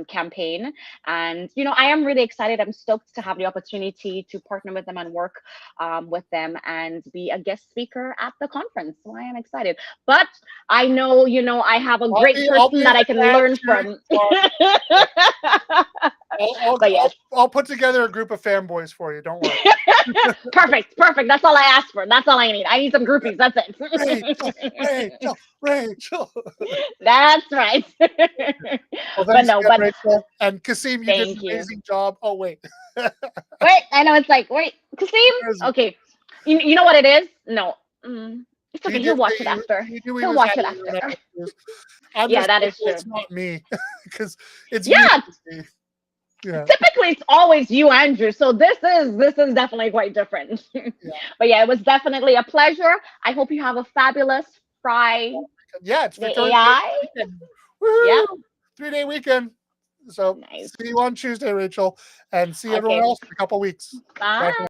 campaign. And I am really excited. I'm stoked to have the opportunity to partner with them and work with them and be a guest speaker at the conference. So I am excited. But I know, I have a great person that I can learn from. But yes. I'll put together a group of fanboys for you. Don't worry. Perfect. That's all I asked for. That's all I need. I need some groupies. That's it. Rachel. That's right. Well, but no, but Rachel. And Kasim, you did an amazing job. Oh, wait. Wait, I know it's like, wait, Kasim? Okay. You know what it is? No. It's okay. He'll watch it after. He'll watch it after. That is true. It's not me. Because it's you. Yeah. Typically it's always you, Andrew. So this is definitely quite different. But it was definitely a pleasure. I hope you have a fabulous Friday. It's Victoria AI. 3-day weekend. So see you on Tuesday, Rachel, and see everyone else in a couple weeks. Bye.